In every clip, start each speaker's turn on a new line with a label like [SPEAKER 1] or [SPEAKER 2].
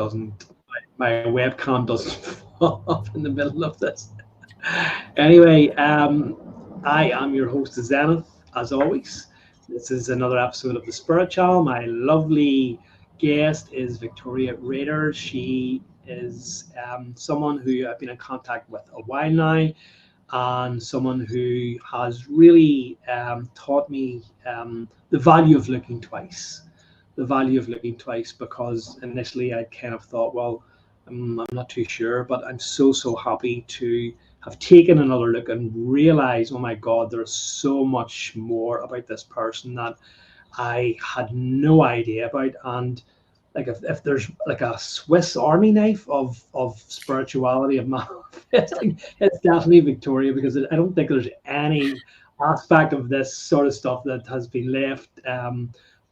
[SPEAKER 1] doesn't, my webcam doesn't fall off in the middle of this. Anyway, I am your host, Zenith, as always. This is another episode of the Spirit Channel. My lovely guest is Victoria Rader. She is someone who I've been in contact with a while now, and someone who has really taught me the value of looking twice. The value of looking twice, because initially I kind of thought, well, I'm not too sure, but I'm so happy to have taken another look and realize, oh my God, there's so much more about this person that I had no idea about. And like if there's like a Swiss Army knife of spirituality, of manifesting, it's definitely Victoria, because I don't think there's any aspect of this sort of stuff that has been left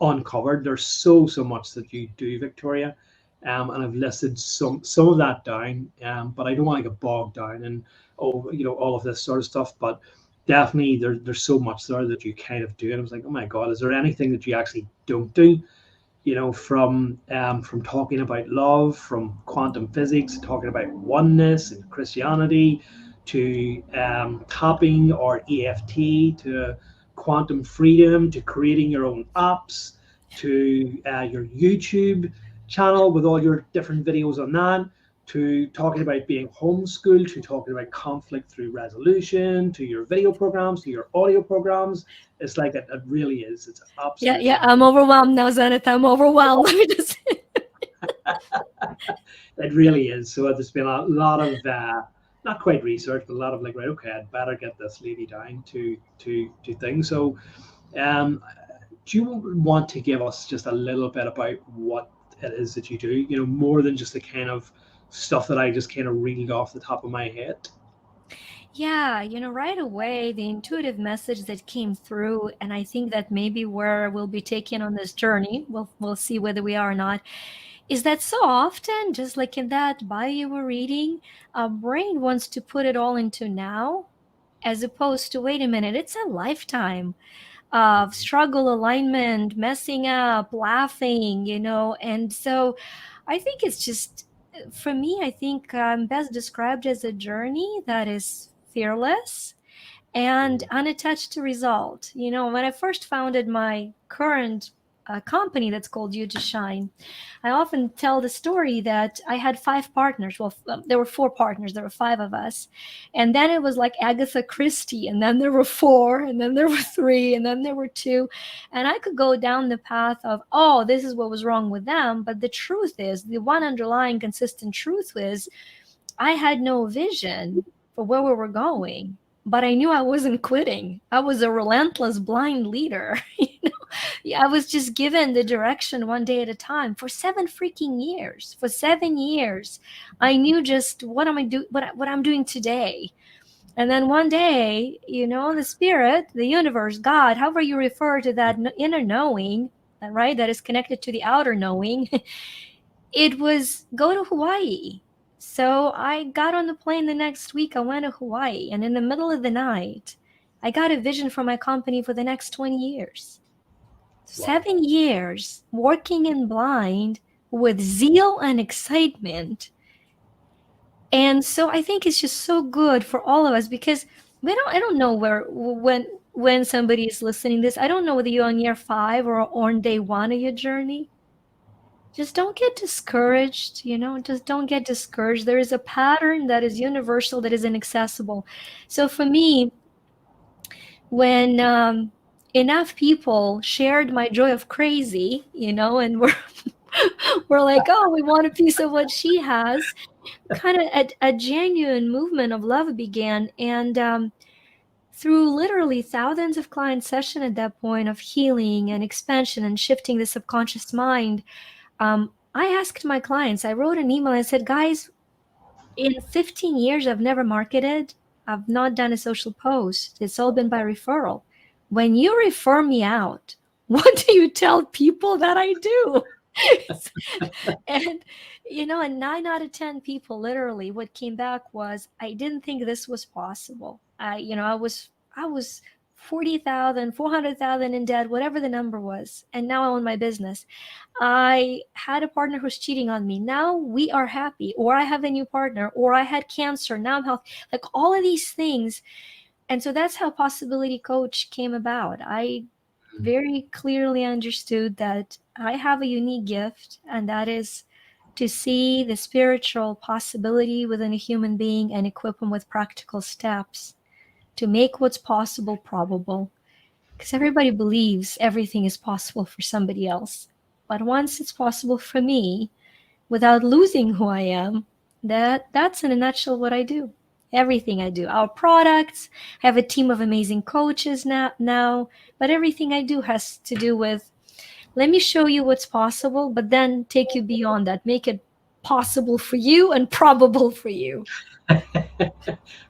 [SPEAKER 1] uncovered. There's so much that you do, Victoria, and I've listed some of that down, but I don't want to get bogged down in all of this sort of stuff. But definitely there's so much there that you kind of do, and I was like, oh my God, is there anything that you actually don't do? From talking about love, from quantum physics, talking about oneness and Christianity, to tapping or EFT, to quantum freedom, to creating your own apps, to your YouTube channel with all your different videos on that, to talking about being homeschooled, to talking about conflict through resolution, to your video programs, to your audio programs. It's like it really is. It's absolutely.
[SPEAKER 2] Yeah. I'm overwhelmed now, Zenith. I'm overwhelmed. Let me just.
[SPEAKER 1] It really is. So there's been a lot of not quite research, but a lot of like, right, okay, I'd better get this lady down to things. So, do you want to give us just a little bit about what it is that you do? More than just the kind of stuff that I just kind of reeled off the top of my head.
[SPEAKER 2] Yeah, right away, the intuitive message that came through, and I think that maybe where we'll be taken on this journey, we'll see whether we are or not, is that so often, just like in that bio you were reading, our brain wants to put it all into now, as opposed to, wait a minute, it's a lifetime of struggle, alignment, messing up, laughing, and so I think it's just, for me, I think best described as a journey that is fearless and unattached to result. When I first founded my current company that's called You to Shine, I often tell the story that I had 5 partners. Well, there were 4 partners. There were 5 of us. And then it was like Agatha Christie. And then there were 4. And then there were 3. And then there were 2. And I could go down the path of, oh, this is what was wrong with them. But the truth is, the one underlying consistent truth is, I had no vision for where we were going. But I knew I wasn't quitting. I was a relentless blind leader. I was just given the direction one day at a time for 7 freaking years. For 7 years, I knew just what I'm doing today. And then one day, the spirit, the universe, God, however you refer to that inner knowing, right, that is connected to the outer knowing, it was go to Hawaii. So I got on the plane the next week. I went to Hawaii, and in the middle of the night, I got a vision for my company for the next 20 years. Wow. 7 years working in blind with zeal and excitement. And so I think it's just so good for all of us, because I don't know when somebody is listening to this, I don't know whether you're on year 5 or on day 1 of your journey. Just don't get discouraged, just don't get discouraged. There is a pattern that is universal, that is inaccessible. So for me, when enough people shared my joy of crazy, and we're like, oh, we want a piece of what she has, kind of a genuine movement of love began. And through literally thousands of client sessions at that point of healing and expansion and shifting the subconscious mind, I asked my clients, I wrote an email, I said, guys, in 15 years, I've never marketed. I've not done a social post. It's all been by referral. When you refer me out, what do you tell people that I do? And, and 9 out of 10 people, literally, what came back was, I didn't think this was possible. I was 40,000, 400,000 in debt, whatever the number was. And now I own my business. I had a partner who's cheating on me. Now we are happy. Or I have a new partner. Or I had cancer. Now I'm healthy. Like all of these things. And so that's how Possibility Coach came about. I very clearly understood that I have a unique gift, and that is to see the spiritual possibility within a human being and equip them with practical steps to make what's possible probable. Because everybody believes everything is possible for somebody else. But once it's possible for me, without losing who I am, that's in a nutshell what I do. Everything I do. Our products, I have a team of amazing coaches now, but everything I do has to do with, let me show you what's possible, but then take you beyond that, make it possible for you and probable for you.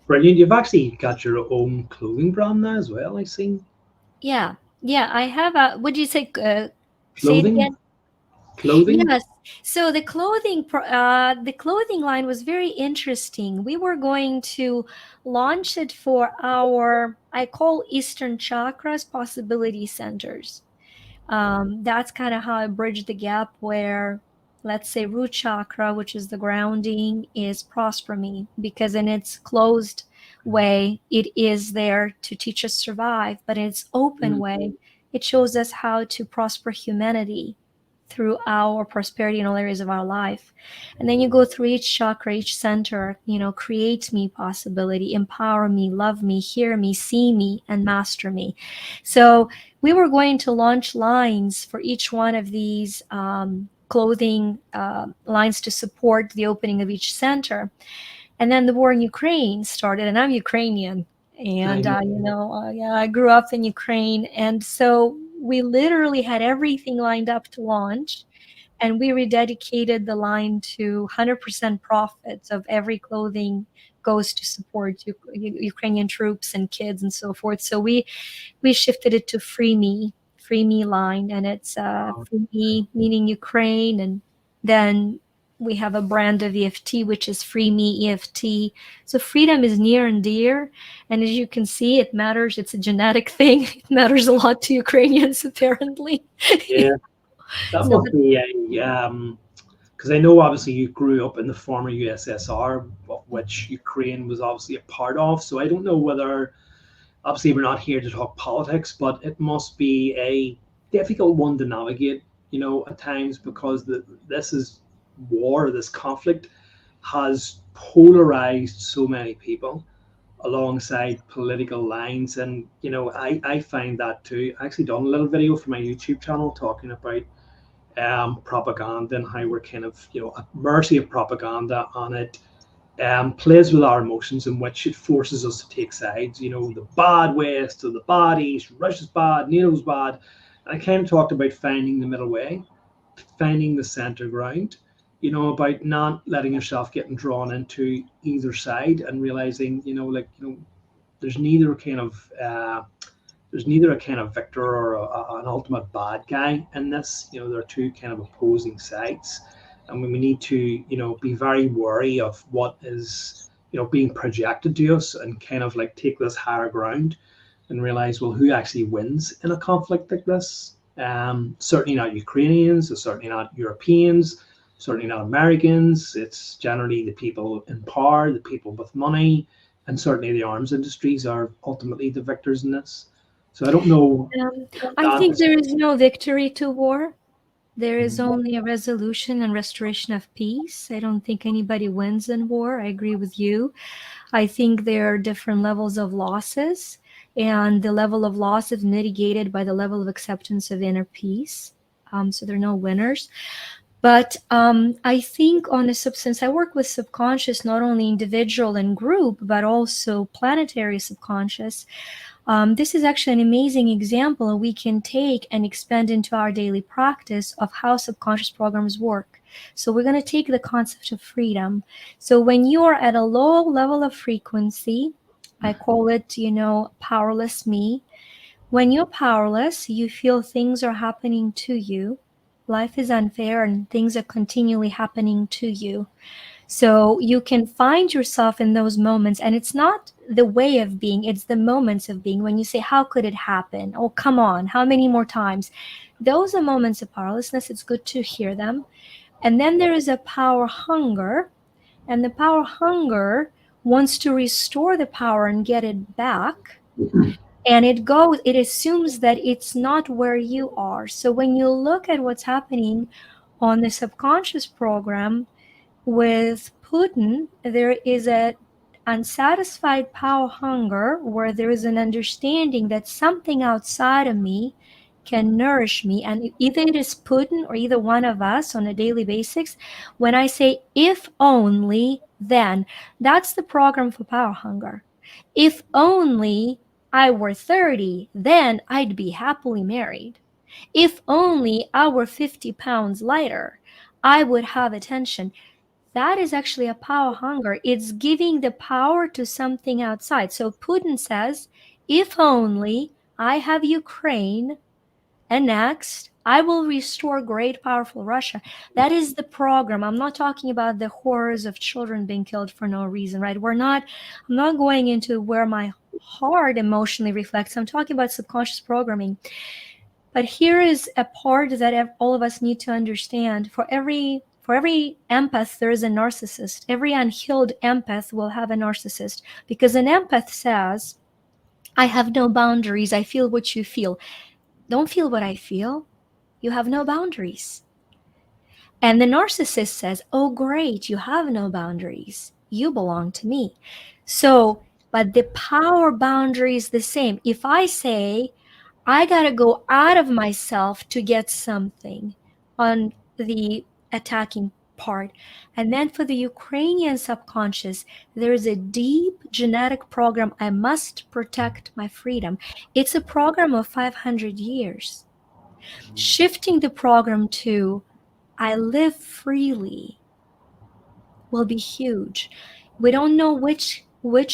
[SPEAKER 1] Brilliant. You've actually got your own clothing brand now as well, I see.
[SPEAKER 2] Yeah. Yeah, I have a, what do you say? Say it
[SPEAKER 1] Clothing?
[SPEAKER 2] again.
[SPEAKER 1] Clothing?
[SPEAKER 2] Yes. So the clothing line was very interesting. We were going to launch it for our, I call Eastern Chakras Possibility Centers. That's kind of how I bridge the gap where, let's say, root chakra, which is the grounding, is prosper me, because in its closed way, it is there to teach us survive, but in its open
[SPEAKER 1] Mm.
[SPEAKER 2] way, it shows us how to prosper humanity through our prosperity in all areas of our life. And then you go through each chakra, each center, create me possibility, empower me, love me, hear me, see me, and master me. So we were going to launch lines for each one of these clothing lines to support the opening of each center. And then the war in Ukraine started, and I'm Ukrainian.
[SPEAKER 1] I
[SPEAKER 2] And,
[SPEAKER 1] know.
[SPEAKER 2] yeah, I grew up in Ukraine. And so we literally had everything lined up to launch. And we rededicated the line to 100% profits of every clothing goes to support Ukrainian troops and kids and so forth. So we shifted it to Free Me line, and it's
[SPEAKER 1] Oh,
[SPEAKER 2] Free Me meaning Ukraine, and then we have a brand of EFT which is Free Me EFT. So freedom is near and dear, and as you can see, it matters. It's a genetic thing. It matters a lot to Ukrainians apparently.
[SPEAKER 1] yeah. That
[SPEAKER 2] So,
[SPEAKER 1] must be a because I know obviously you grew up in the former USSR, of which Ukraine was obviously a part of. So I don't know whether, obviously, we're not here to talk politics, but it must be a difficult one to navigate, at times, because this is war, this conflict has polarized so many people alongside political lines. And, I find that too. I actually done a little video for my YouTube channel talking about propaganda and how we're kind of, at mercy of propaganda, on it plays with our emotions, in which it forces us to take sides. The bad West or the bad East, Russia's bad, NATO's bad. And I kind of talked about finding the middle way, finding the center ground. About not letting yourself getting drawn into either side, and realizing, there's neither kind of there's neither a kind of victor or an ultimate bad guy in this. There are two kind of opposing sides, and we need to, be very wary of what is, being projected to us, and kind of like take this higher ground and realize, well, who actually wins in a conflict like this? Certainly not Ukrainians, it's certainly not Europeans, certainly not Americans. It's generally the people in power, the people with money, and certainly the arms industries are ultimately the victors in this. So I don't know.
[SPEAKER 2] I think
[SPEAKER 1] That's,
[SPEAKER 2] there is no victory to war. There is
[SPEAKER 1] Mhm.
[SPEAKER 2] only a resolution and restoration of peace. I don't think anybody wins in war. I agree with you. I think there are different levels of losses, and the level of loss is mitigated by the level of acceptance of inner peace. So there are no winners. But I think on a since I work with subconscious, not only individual and group, but also planetary subconscious, this is actually an amazing example we can take and expand into our daily practice of how subconscious programs work. So we're going to take the concept of freedom. So when you are at a low level of frequency, I call it, powerless me. When you're powerless, you feel things are happening to you. Life is unfair and things are continually happening to you. So you can find yourself in those moments, and it's not the way of being, it's the moments of being. When you say, how could it happen? Oh, come on, how many more times? Those are moments of powerlessness. It's good to hear them. And then there is a power hunger, and the power hunger wants to restore the power and get it back. And it assumes that it's not where you are. So when you look at what's happening on the subconscious program with Putin, there is a unsatisfied power hunger where there is an understanding that something outside of me can nourish me, and either it is Putin or either one of us on a daily basis. When I say if only, then that's the program for power hunger. If only I were 30, then I'd be happily married. If only I were 50 pounds lighter, I would have attention. That is actually a power hunger. It's giving the power to something outside. So Putin says, if only I have Ukraine annexed, I will restore great, powerful Russia. That is the program. I'm not talking about the horrors of children being killed for no reason, right? I'm not going into where my heart emotionally reflects. I'm talking about subconscious programming. But here is a part that all of us need to understand. For every empath, there is a narcissist. Every unhealed empath will have a narcissist, because an empath says, I have no boundaries. I feel what you feel. Don't feel what I feel. You have no boundaries. And the narcissist says, oh, great, you have no boundaries. You belong to me. So, but the power boundary is the same. If I say, I got to go out of myself to get something on the attacking part. And then for the Ukrainian subconscious, there is a deep genetic program. I must protect my freedom. It's a program of 500 years. Shifting the program to I live freely will be huge. We don't know which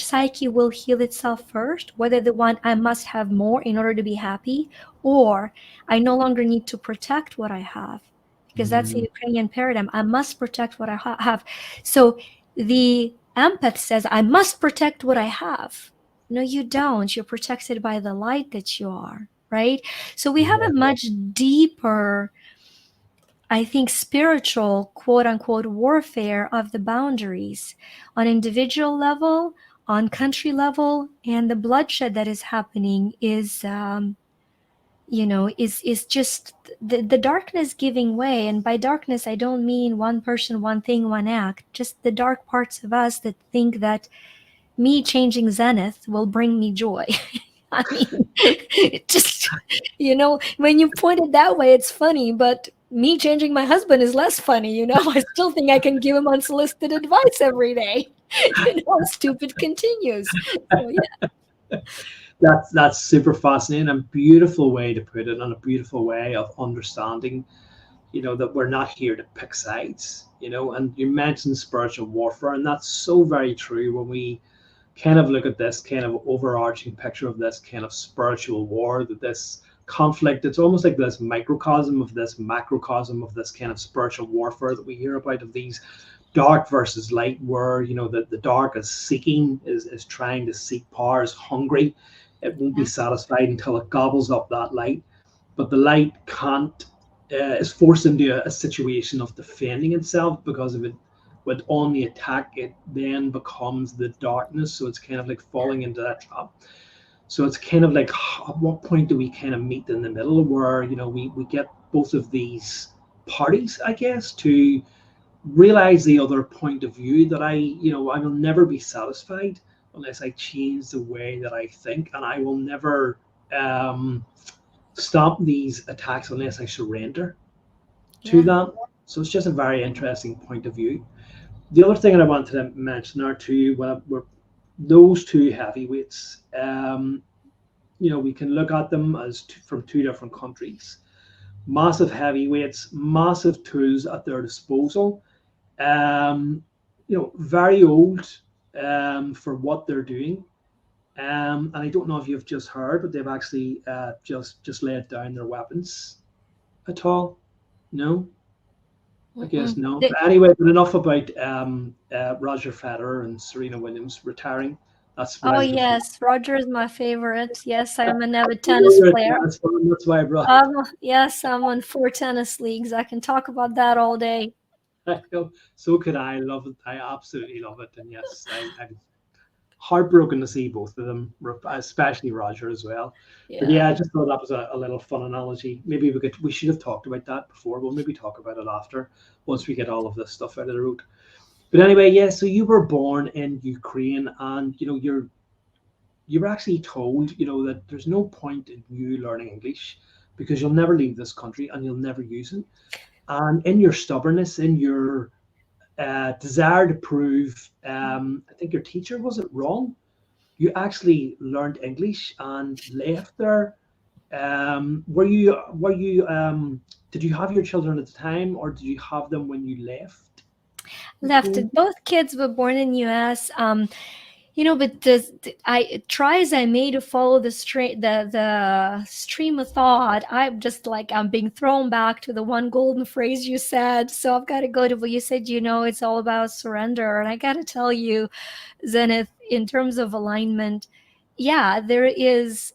[SPEAKER 2] psyche will heal itself first, whether the one I must have more in order to be happy, or I no longer need to protect what I have, because that's the Ukrainian paradigm. I must protect what I have. So the empath says, I must protect what I have. No, you don't. You're protected by the light that you are, right? So we have a much deeper, I think, spiritual, quote unquote, warfare of the boundaries on individual level, on country level, and the bloodshed that is happening is, is just the darkness giving way. And by darkness, I don't mean one person, one thing, one act, just the dark parts of us that think that me changing zenith will bring me joy. I mean, it just, when you point it that way, it's funny, but me changing my husband is less funny, I still think I can give him unsolicited advice every day. Stupid continues. So, yeah.
[SPEAKER 1] That's super fascinating and beautiful way to put it, and a beautiful way of understanding, that we're not here to pick sides, and you mentioned spiritual warfare, and that's so very true when we kind of look at this kind of overarching picture of this kind of spiritual war, that this conflict, it's almost like this microcosm of this macrocosm of this kind of spiritual warfare that we hear about, of these dark versus light, where the dark is seeking, is trying to seek power, is hungry. It won't be satisfied until it gobbles up that light. But the light can't, is forced into a situation of defending itself, because if it would on the attack, it then becomes the darkness. So it's kind of like falling into that trap. So it's kind of like, at what point do we kind of meet in the middle, where we get both of these parties, I guess, to realize the other point of view, that I will never be satisfied unless I change the way that I think, and I will never stop these attacks unless I surrender to that. So it's just a very interesting point of view. The other thing that I wanted to mention are two, were those two heavyweights. We can look at them as from two different countries. Massive heavyweights, massive tools at their disposal. Very old for what they're doing. And I don't know if you've just heard, but they've actually just laid down their weapons at all. No? I guess no. But anyway, but enough about Roger Federer and Serena Williams retiring. That's what I
[SPEAKER 2] Oh
[SPEAKER 1] was looking
[SPEAKER 2] yes, Roger is my favorite. Yes, I
[SPEAKER 1] for.
[SPEAKER 2] am an avid
[SPEAKER 1] I know
[SPEAKER 2] tennis
[SPEAKER 1] you're a
[SPEAKER 2] player.
[SPEAKER 1] tennis fan, that's why I brought
[SPEAKER 2] Yes, I'm on 4 tennis leagues. I can talk about that all day.
[SPEAKER 1] I know. So could I. Love it. I absolutely love it. And yes, I'm heartbroken to see both of them, especially Roger as well. But
[SPEAKER 2] Yeah.
[SPEAKER 1] yeah, I just thought that was a little fun analogy. Maybe we should have talked about that before. We'll maybe talk about it after, once we get all of this stuff out of the road. But anyway, yeah. So you were born in Ukraine, and you were actually told, that there's no point in you learning English because you'll never leave this country and you'll never use it. And in your stubbornness, in your desire to prove, I think your teacher was it wrong. You actually learned English and left there. Did you have your children at the time, or did you have them when you left
[SPEAKER 2] Left
[SPEAKER 1] Ukraine?
[SPEAKER 2] it. Both kids were born in US. But I try as I may to follow the stream of thought. I'm being thrown back to the one golden phrase you said. So I've got to go to what you said. It's all about surrender, and I got to tell you, Zenith, in terms of alignment, yeah, there is.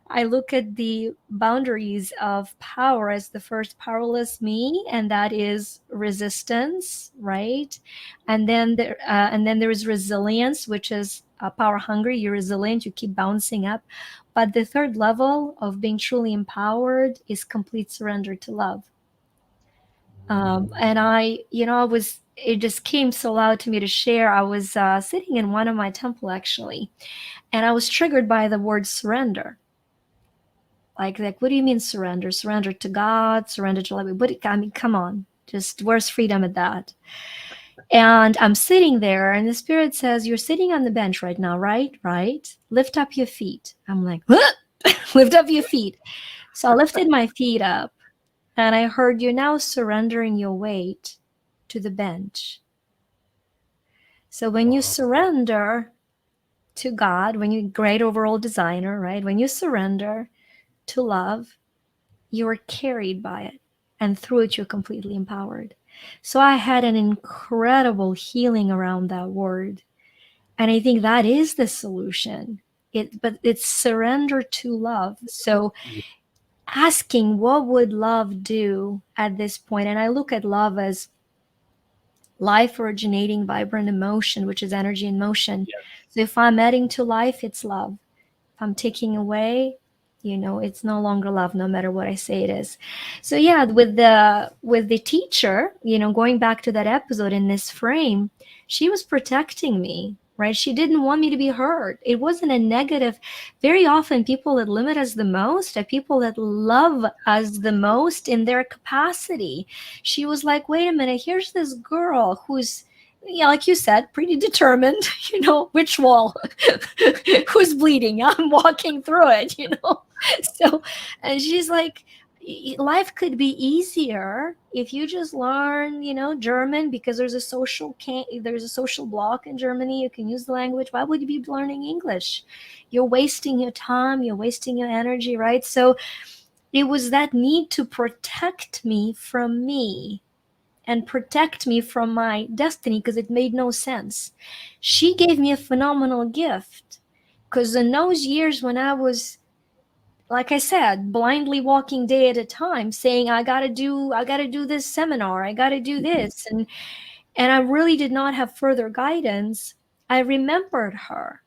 [SPEAKER 2] I look at the boundaries of power as the first powerless me, and that is resistance, right? And then there is resilience, which is power hungry. You're resilient. You keep bouncing up. But the third level of being truly empowered is complete surrender to love. And it just came so loud to me to share. I was sitting in one of my temple actually, and I was triggered by the word surrender. Like, what do you mean surrender? Surrender to God, surrender to love. I mean, come on, just where's freedom at that? And I'm sitting there, and the spirit says, "You're sitting on the bench right now, right? Right. Lift up your feet." I'm like, "What?" Lift up your feet. So I lifted my feet up, and I heard, "You're now surrendering your weight to the bench." So when you
[SPEAKER 1] Wow.
[SPEAKER 2] surrender to God, when you great overall designer, right? When you surrender to love, you are carried by it, and through it you're completely empowered. So I had an incredible healing around that word, and I think that is the solution. But it's surrender to love. So asking, what would love do at this point? And I look at love as life originating vibrant emotion, which is energy in motion.
[SPEAKER 1] Yes.
[SPEAKER 2] So if I'm adding to life, it's love. If I'm taking away, it's no longer love, no matter what I say it is. So yeah, with the teacher, going back to that episode in this frame, she was protecting me, right? She didn't want me to be hurt. It wasn't a negative. Very often people that limit us the most are people that love us the most in their capacity. She was like, wait a minute, here's this girl who's, yeah, like you said, pretty determined, which wall, who's bleeding, I'm walking through it. So, and she's like, life could be easier if you just learn, German, because there's a social block in Germany. You can use the language. Why would you be learning English? You're wasting your time, you're wasting your energy, right? So it was that need to protect me from me and protect me from my destiny, because it made no sense. She gave me a phenomenal gift, because in those years when I was, like I said, blindly walking day at a time, saying I got to do this seminar, I got to do this, and I really did not have further guidance. I remembered her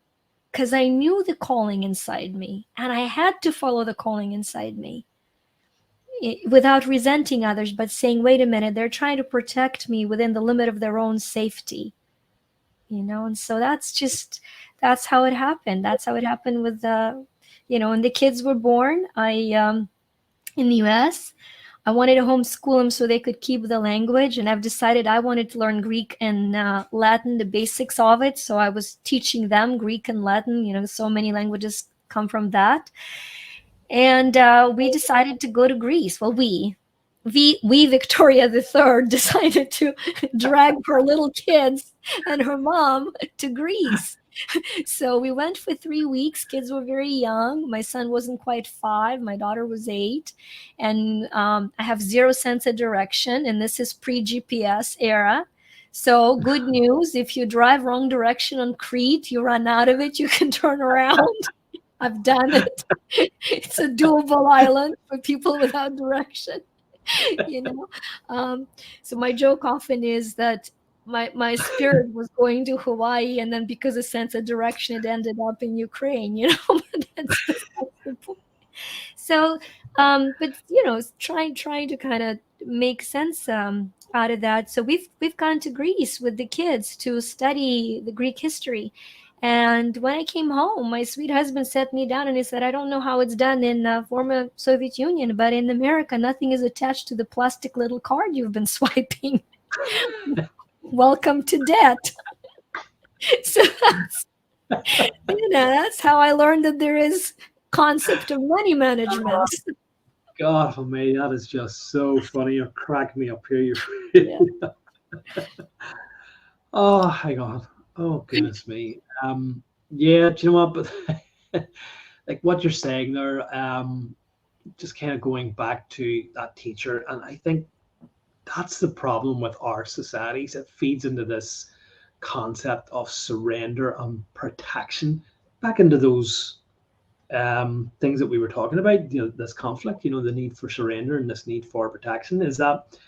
[SPEAKER 2] because I knew the calling inside me, and I had to follow the calling inside me, without resenting others, but saying, wait a minute, they're trying to protect me within the limit of their own safety, and so that's how it happened. That's how it happened with when the kids were born. In the US, I wanted to homeschool them so they could keep the language, and I've decided I wanted to learn Greek and Latin, the basics of it. So I was teaching them Greek and Latin. So many languages come from that. And we decided to go to Greece. Well, we Victoria the Third decided to drag her little kids and her mom to Greece. So we went for 3 weeks. Kids were very young. My son wasn't quite 5. My daughter was 8. And I have zero sense of direction. And this is pre-GPS era. So good news, if you drive wrong direction on Crete, you run out of it, you can turn around. I've done it. It's a doable island for people without direction, you know. So my joke often is that my spirit was going to Hawaii, and then because of sense of direction, it ended up in Ukraine, you know. But that's the point. So, but you know, trying to kind of make sense out of that. So we've gone to Greece with the kids to study the Greek history. And when I came home, my sweet husband sat me down and he said, "I don't know how it's done in former Soviet Union, but in America, nothing is attached to the plastic little card you've been swiping. Welcome to debt." So that's how I learned that there is concept of money management.
[SPEAKER 1] God for me, that is just so funny. You're cracking me up here.
[SPEAKER 2] Yeah.
[SPEAKER 1] Oh, hang on. Oh, goodness me. Yeah, do you know what? But like what you're saying there, just kind of going back to that teacher, and I think that's the problem with our societies. It feeds into this concept of surrender and protection, back into those things that we were talking about. You know, this conflict. You know, the need for surrender and this need for protection. Is that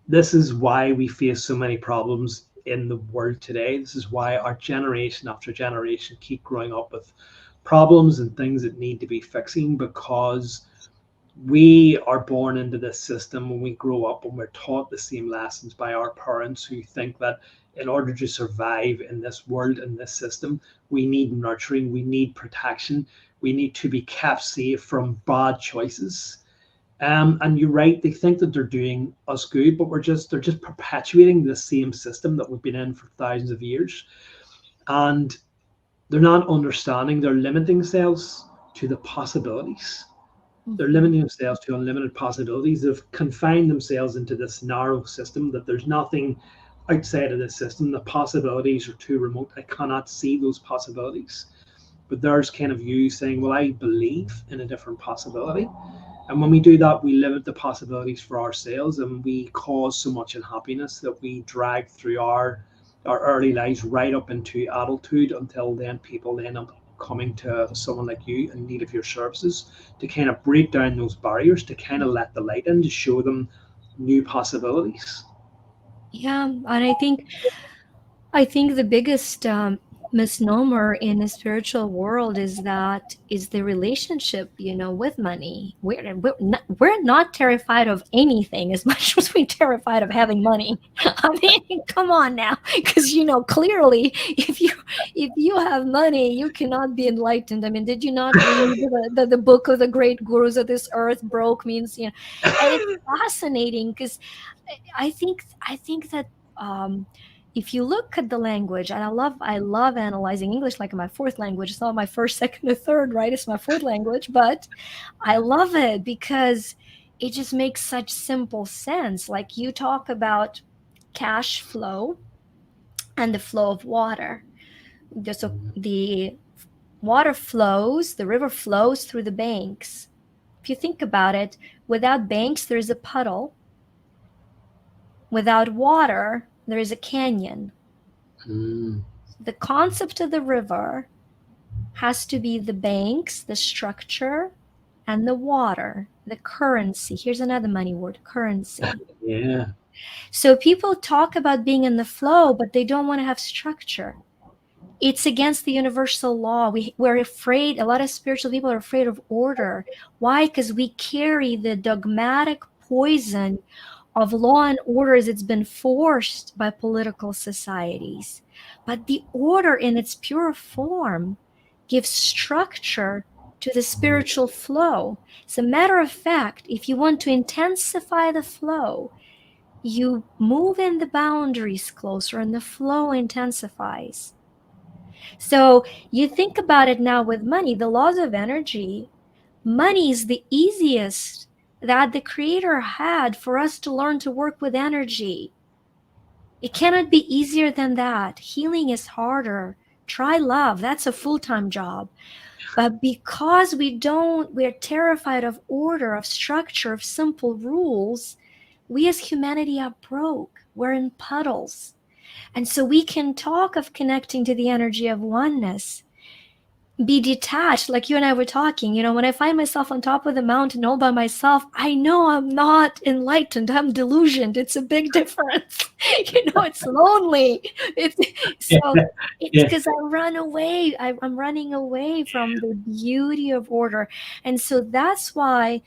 [SPEAKER 1] this is why we face so many problems in the world today. This is why our generation after generation keep growing up with problems and things that need to be fixing, because we are born into this system when we grow up and we're taught the same lessons by our parents, who think that in order to survive in this world, in this system, we need nurturing, we need protection, we need to be kept safe from bad choices. And you're right, they think that they're doing us good, but they're just perpetuating the same system that we've been in for thousands of years. And they're not understanding, they're limiting themselves to the possibilities. They're limiting themselves to unlimited possibilities. They've confined themselves into this narrow system, that there's nothing outside of this system. The possibilities are too remote. I cannot see those possibilities. But there's kind of you saying, well, I believe in a different possibility. And when we do that, we limit the possibilities for ourselves, and we cause so much unhappiness that we drag through our early lives right up into adulthood, until then people end up coming to someone like you in need of your services to kind of break down those barriers, to kind of let the light in, to show them new possibilities.
[SPEAKER 2] Yeah, and I think the biggest misnomer in the spiritual world is that is the relationship, you know, with money. We're not terrified of anything as much as we're terrified of having money. I mean, come on now, because you know clearly, if you have money, you cannot be enlightened. I mean, did you not read the book of the great gurus of this earth? Broke means, you know, and it's fascinating because I think that. If you look at the language, and I love analyzing English like my fourth language. It's not my first, second, or third, right? It's my fourth language, but I love it because it just makes such simple sense. Like you talk about cash flow and the flow of water. So the water flows, the river flows through the banks. If you think about it, without banks, there is a puddle. Without water, there is a canyon. The concept of the river has to be the banks, the structure, and the water, the currency. Here's another money word, currency.
[SPEAKER 1] Yeah.
[SPEAKER 2] So people talk about being in the flow, but they don't want to have structure. It's against the universal law. We're afraid, a lot of spiritual people are afraid of order. Why? Because we carry the dogmatic poison of law and order as it's been forced by political societies. But the order in its pure form gives structure to the spiritual flow. As a matter of fact, if you want to intensify the flow, you move in the boundaries closer and the flow intensifies. So you think about it now with money, the laws of energy, money is the easiest that the creator had for us to learn to work with energy. It cannot be easier than that. Healing is harder. Try love. That's a full-time job. But because we're terrified of order, of structure, of simple rules, we as humanity are broke. We're in puddles. And so we can talk of connecting to the energy of oneness, be detached, like you and I were talking. When I find myself on top of the mountain all by myself, I know I'm not enlightened, I'm delusioned. It's a big difference. It's lonely. It's
[SPEAKER 1] Yeah,
[SPEAKER 2] so it's
[SPEAKER 1] yeah,
[SPEAKER 2] because I run away. I'm running away from the beauty of order. And so that's why,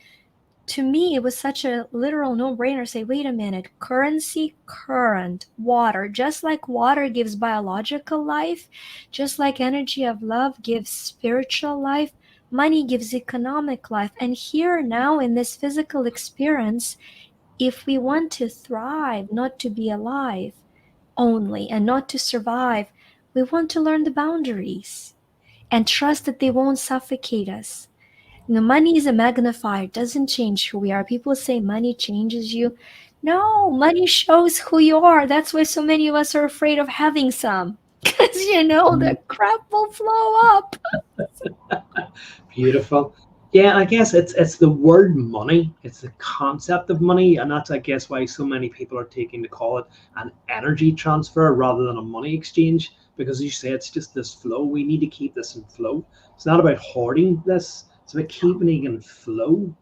[SPEAKER 2] to me, it was such a literal no-brainer. Say, wait a minute, currency, current, water. Just like water gives biological life, just like energy of love gives spiritual life, money gives economic life. And here now in this physical experience, if we want to thrive, not to be alive only and not to survive, we want to learn the boundaries and trust that they won't suffocate us. Money is a magnifier, it doesn't change who we are. People say money changes you. No, money shows who you are. That's why so many of us are afraid of having some. Because the crap will flow up.
[SPEAKER 1] beautiful. Yeah, I guess it's the word money. It's the concept of money, and that's, I guess, why so many people are taking to call it an energy transfer rather than a money exchange. Because as you say, it's just this flow. We need to keep this in flow. It's not about hoarding this. It's about keeping it in flow.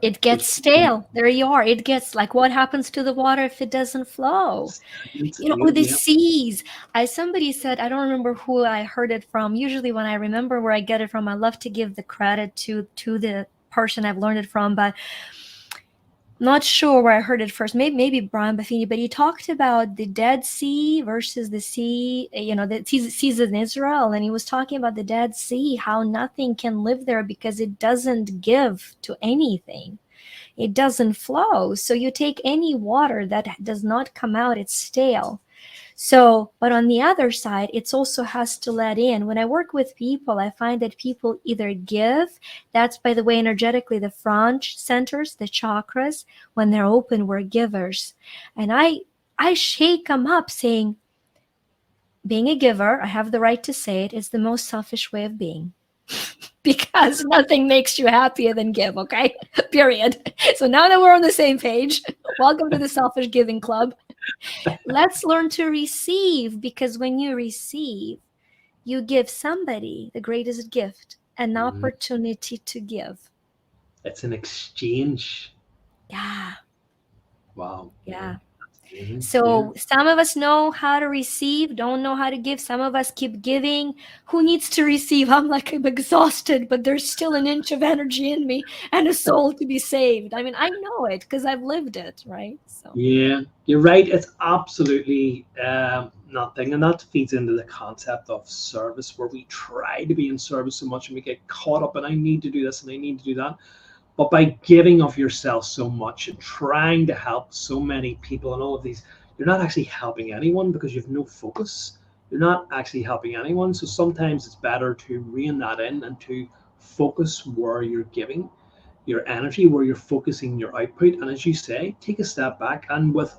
[SPEAKER 2] It
[SPEAKER 1] So
[SPEAKER 2] gets stale. There you are. It gets like, what happens to the water if it doesn't flow?
[SPEAKER 1] stagnant.
[SPEAKER 2] Or
[SPEAKER 1] Yeah,
[SPEAKER 2] the
[SPEAKER 1] yeah.
[SPEAKER 2] seas. Somebody said, I don't remember who I heard it from. Usually when I remember where I get it from, I love to give the credit to the person I've learned it from. But not sure where I heard it first. Maybe Brian Buffini, but he talked about the Dead Sea versus the sea, the seas in Israel, and he was talking about the Dead Sea, how nothing can live there because it doesn't give to anything. It doesn't flow. So you take any water that does not come out, it's stale. So, but on the other side, it also has to let in. When I work with people, I find that people either give, that's, by the way, energetically the front centers, the chakras. When they're open, we're givers. And I shake them up saying, being a giver, I have the right to say it, is the most selfish way of being. Because nothing makes you happier than give, okay? Period. So now that we're on the same page, welcome to the Selfish Giving Club. Let's learn to receive, because when you receive, you give somebody the greatest gift, an
[SPEAKER 1] Mhm.
[SPEAKER 2] opportunity to give.
[SPEAKER 1] It's an exchange.
[SPEAKER 2] Yeah,
[SPEAKER 1] Wow. Yeah.
[SPEAKER 2] yeah.
[SPEAKER 1] Amazing. Yeah.
[SPEAKER 2] So some of us know how to receive, don't know how to give. Some of us keep giving. Who needs to receive? I'm exhausted, but there's still an inch of energy in me and a soul to be saved. I mean, I know it because I've lived it, right? So
[SPEAKER 1] Yeah, you're right. It's absolutely nothing. And that feeds into the concept of service, where we try to be in service so much and we get caught up and I need to do this and I need to do that. But by giving of yourself so much and trying to help so many people and all of these, you're not actually helping anyone because you have no focus. You're not actually helping anyone. So sometimes it's better to rein that in and to focus where you're giving your energy, where you're focusing your output. And as you say, take a step back and with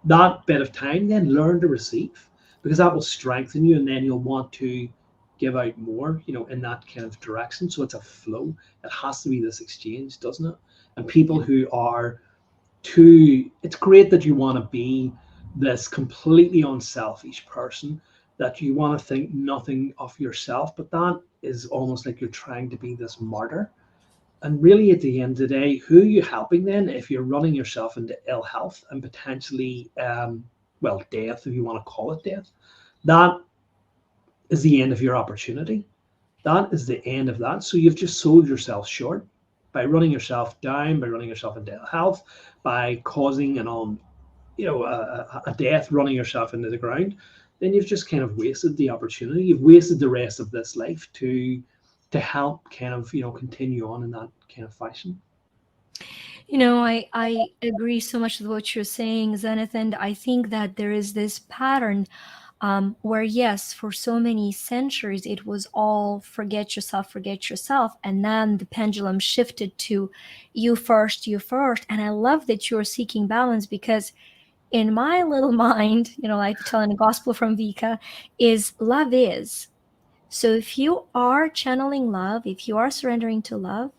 [SPEAKER 1] that bit of time, then learn to receive, because that will strengthen you. And then you'll want to give out more, in that kind of direction. So it's a flow. It has to be this exchange, doesn't it? And people who are too, it's great that you want to be this completely unselfish person, that you want to think nothing of yourself, but that is almost like you're trying to be this martyr. And really, at the end of the day, who are you helping then if you're running yourself into ill health and potentially, well, death, if you want to call it death? That is the end of your opportunity. That is the end of that. So you've just sold yourself short by running yourself down, by running yourself into ill health, by causing a death, running yourself into the ground. Then you've just kind of wasted the opportunity. You've wasted the rest of this life to help kind of continue on in that kind of fashion.
[SPEAKER 2] I agree so much with what you're saying, Zenith, and I think that there is this pattern where, yes, for so many centuries, it was all forget yourself. And then the pendulum shifted to you first, you first. And I love that you're seeking balance, because in my little mind, like telling a gospel from Vika, is love is. So if you are channeling love, if you are surrendering to love,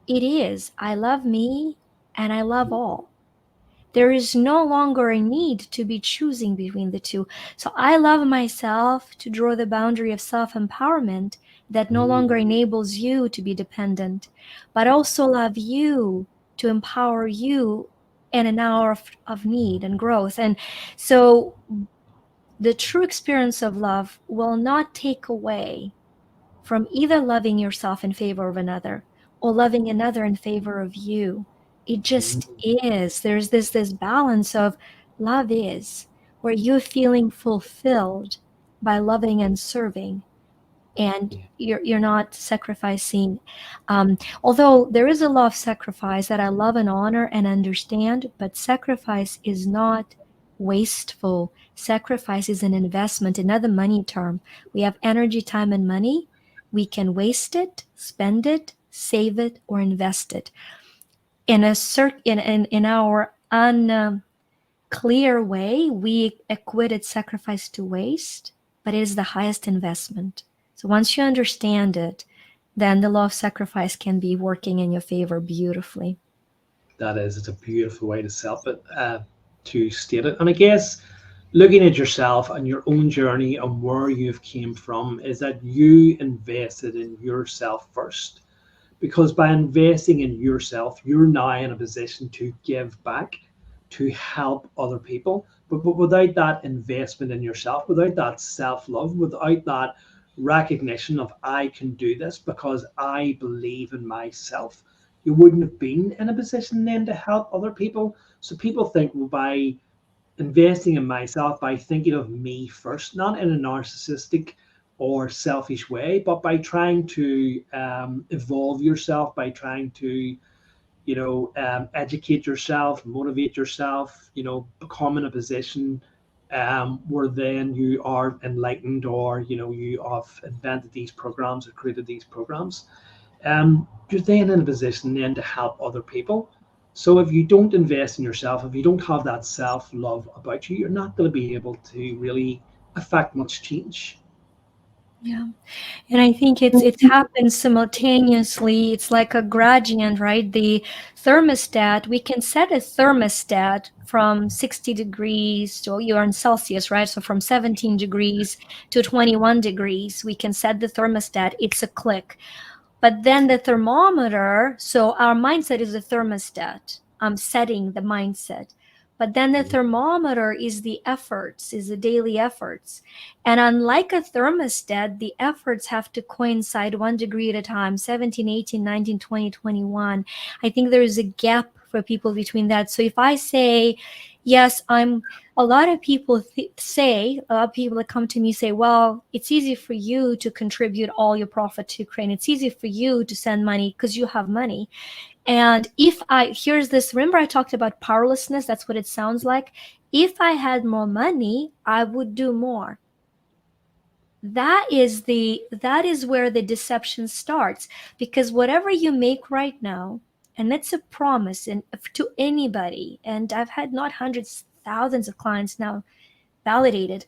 [SPEAKER 2] it is, I love me and I love all. There is no longer a need to be choosing between the two. So I love myself to draw the boundary of self-empowerment that no longer enables you to be dependent, but also love you to empower you in an hour of need and growth. And so the true experience of love will not take away from either loving yourself in favor of another or loving another in favor of you. It just is. There's this balance of love is, where you're feeling fulfilled by loving and serving, and you're not sacrificing. Although there is a law of sacrifice that I love and honor and understand, but sacrifice is not wasteful. Sacrifice is an investment, another money term. We have energy, time, and money. We can waste it, spend it, save it, or invest it. In our unclear way, we equated sacrifice to waste, but it is the highest investment. So once you understand it, then the law of sacrifice can be working in your favor beautifully.
[SPEAKER 1] That is, it's a beautiful way to to state it. And I guess looking at yourself and your own journey and where you've came from is that you invested in yourself first. Because by investing in yourself, you're now in a position to give back, to help other people. But without that investment in yourself, without that self-love, without that recognition of I can do this because I believe in myself, you wouldn't have been in a position then to help other people. So people think, well, by investing in myself, by thinking of me first, not in a narcissistic or selfish way, but by trying to evolve yourself, by trying to, educate yourself, motivate yourself, become in a position where then you are enlightened, or, you have invented these programs or created these programs. You're then in a position then to help other people. So if you don't invest in yourself, if you don't have that self-love about you, you're not going to be able to really affect much change.
[SPEAKER 2] Yeah. And I think it happens simultaneously. It's like a gradient, right? The thermostat, we can set a thermostat from 60 degrees, so you're in Celsius, right? So from 17 degrees to 21 degrees, we can set the thermostat. It's a click. But then the thermometer, so our mindset is a thermostat. I'm setting the mindset. But then the thermometer is the efforts, is the daily efforts. And unlike a thermostat, the efforts have to coincide 1 degree at a time, 17, 18, 19, 20, 21. I think there is a gap for people between that. So if I say, yes, a lot of people a lot of people that come to me say, well, it's easy for you to contribute all your profit to Ukraine. It's easy for you to send money because you have money. And here's this, remember I talked about powerlessness? That's what it sounds like. If I had more money, I would do more. That is where the deception starts, because whatever you make right now, and it's a promise to anybody, and I've had not hundreds, thousands of clients now validated.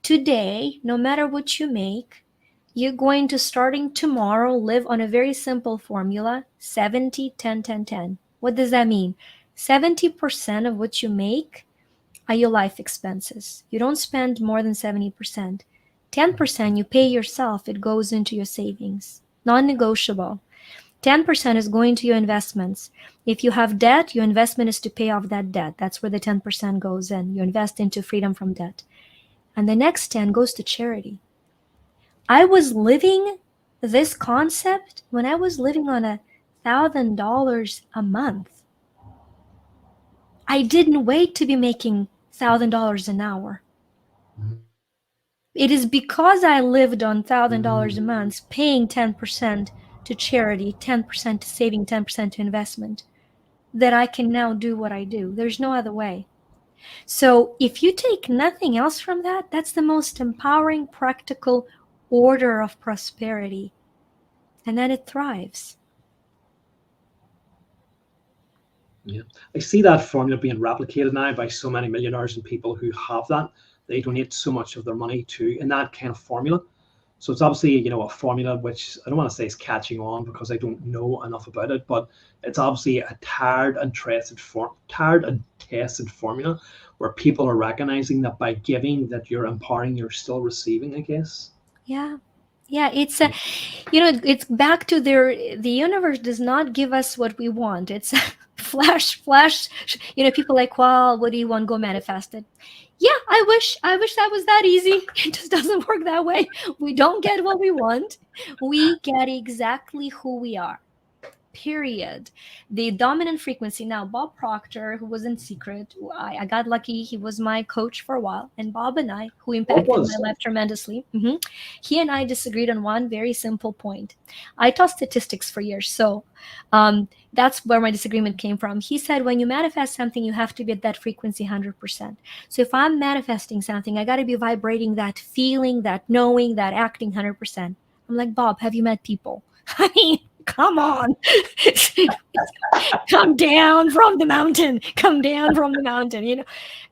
[SPEAKER 2] Today, no matter what you make, you're going to, starting tomorrow, live on a very simple formula: 70, 10, 10, 10. What does that mean? 70% of what you make are your life expenses. You don't spend more than 70%. 10% you pay yourself, it goes into your savings. Non-negotiable. 10% is going to your investments. If you have debt, your investment is to pay off that debt. That's where the 10% goes in. You invest into freedom from debt. And the next 10 goes to charity. I was living this concept when I was living on $1,000 a month. I didn't wait to be making $1,000 an hour. It is because I lived on $1,000 a month, paying 10% to charity, 10% to saving, 10% to investment, that I can now do what I do. There's no other way. So if you take nothing else from that, that's the most empowering, practical order of prosperity. And then it thrives.
[SPEAKER 1] Yeah, I see that formula being replicated now by so many millionaires and people who have that. They donate so much of their money to in that kind of formula. So it's obviously, a formula which I don't want to say is catching on because I don't know enough about it, but it's obviously a tired and tested formula where people are recognizing that by giving that you're empowering, you're still receiving, I guess.
[SPEAKER 2] Yeah. Yeah, it's it's back to the universe does not give us what we want. It's flash. People like, well, what do you want? Go manifest it. Yeah, I wish that was that easy. It just doesn't work that way. We don't get what we want. We get exactly who we are. Period. The dominant frequency. Now, Bob Proctor, who was in Secret, I got lucky. He was my coach for a while. And Bob and I, who
[SPEAKER 1] What
[SPEAKER 2] impacted my
[SPEAKER 1] was?
[SPEAKER 2] life tremendously, he and I disagreed on one very simple point. I taught statistics for years. So that's where my disagreement came from. He said, when you manifest something, you have to be at that frequency 100%. So if I'm manifesting something, I got to be vibrating that feeling, that knowing, that acting 100%. I'm like, Bob, have you met people? I mean, come on. Come down from the mountain. Come down from the mountain.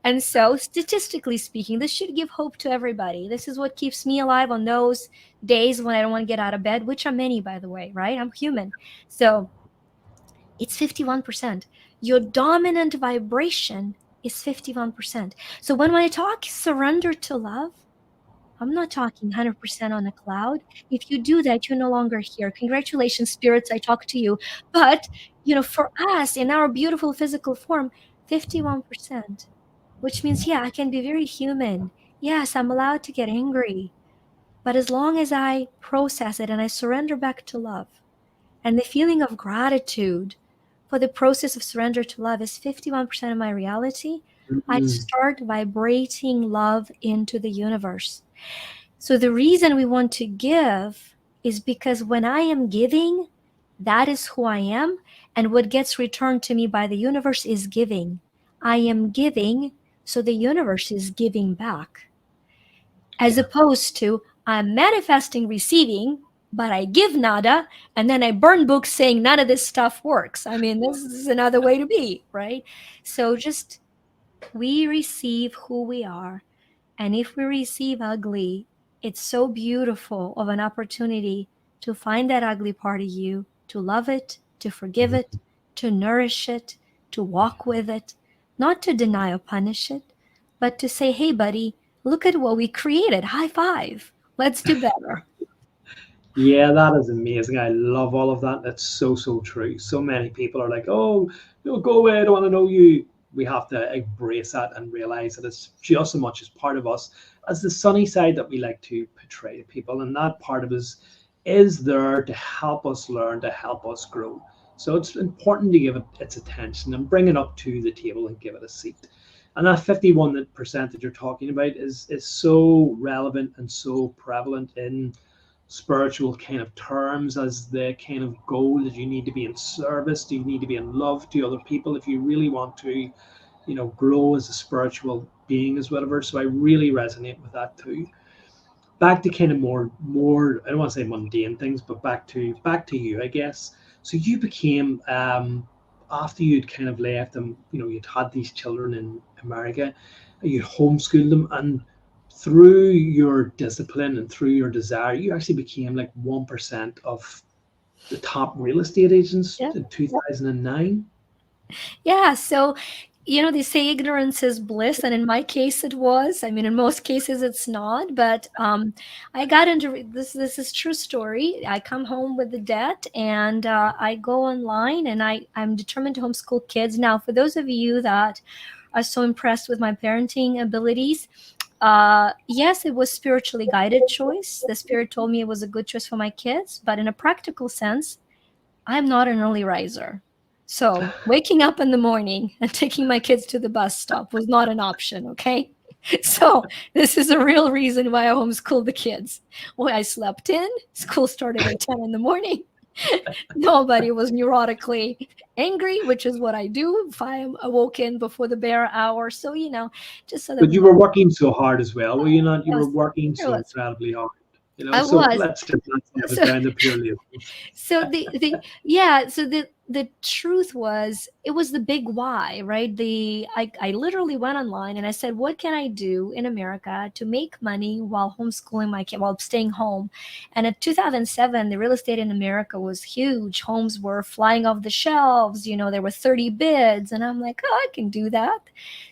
[SPEAKER 2] And so, statistically speaking, this should give hope to everybody. This is what keeps me alive on those days when I don't want to get out of bed, which are many, by the way, right? I'm human. So it's 51%. Your dominant vibration is 51%. So when I talk surrender to love, I'm not talking 100% on a cloud. If you do that, you're no longer here. Congratulations, spirits, I talk to you. But, for us in our beautiful physical form, 51%, which means, yeah, I can be very human. Yes, I'm allowed to get angry. But as long as I process it and I surrender back to love, and the feeling of gratitude for the process of surrender to love is 51% of my reality, I start vibrating love into the universe. So the reason we want to give is because when I am giving, that is who I am. And what gets returned to me by the universe is giving. I am giving, so the universe is giving back. As opposed to I'm manifesting receiving, but I give nada, and then I burn books saying none of this stuff works. I mean, this is another way to be, right? So just we receive who we are. And if we receive ugly, it's so beautiful of an opportunity to find that ugly part of you, to love it, to forgive it, to nourish it, to walk with it, not to deny or punish it, but to say, hey, buddy, look at what we created. High five. Let's do better.
[SPEAKER 1] Yeah, that is amazing. I love all of that. That's so, so true. So many people are like, oh, go away. I don't want to know you. We have to embrace that and realize that it's just as much as part of us as the sunny side that we like to portray to people. And that part of us is there to help us learn, to help us grow. So it's important to give it its attention and bring it up to the table and give it a seat. And that 51% that you're talking about is so relevant and so prevalent in spiritual kind of terms as the kind of goal that you need to be in service, do you need to be in love to other people if you really want to, grow as a spiritual being as whatever. So I really resonate with that too. Back to kind of more I don't want to say mundane things, but back to you, I guess. So you became after you'd kind of left and you'd had these children in America, you homeschooled them, and through your discipline and through your desire, you actually became like 1% of the top real estate agents in 2009.
[SPEAKER 2] Yeah. So, they say ignorance is bliss, and in my case, it was. I mean, in most cases, it's not. But I got into this. This is true story. I come home with the debt, and I go online, and I'm determined to homeschool kids. Now, for those of you that are so impressed with my parenting abilities, yes, it was spiritually guided choice. The spirit told me it was a good choice for my kids, but in a practical sense, I'm not an early riser. So waking up in the morning and taking my kids to the bus stop was not an option, okay? So this is a real reason why I homeschooled the kids. Well, I slept in, school started at 10 in the morning. Nobody was neurotically angry, which is what I do if I am awoken before the bare hour. So, just so that
[SPEAKER 1] But you were working so hard as well, were you not? You were working so
[SPEAKER 2] was.
[SPEAKER 1] incredibly hard.
[SPEAKER 2] I
[SPEAKER 1] So
[SPEAKER 2] was.
[SPEAKER 1] let's get that
[SPEAKER 2] So,
[SPEAKER 1] down to pure labor.
[SPEAKER 2] So the yeah, so the truth was, it was the big why, right? I literally went online and I said, what can I do in America to make money while homeschooling my kid, while staying home? And in 2007, the real estate in America was huge. Homes were flying off the shelves. There were 30 bids, and I'm like, oh, I can do that.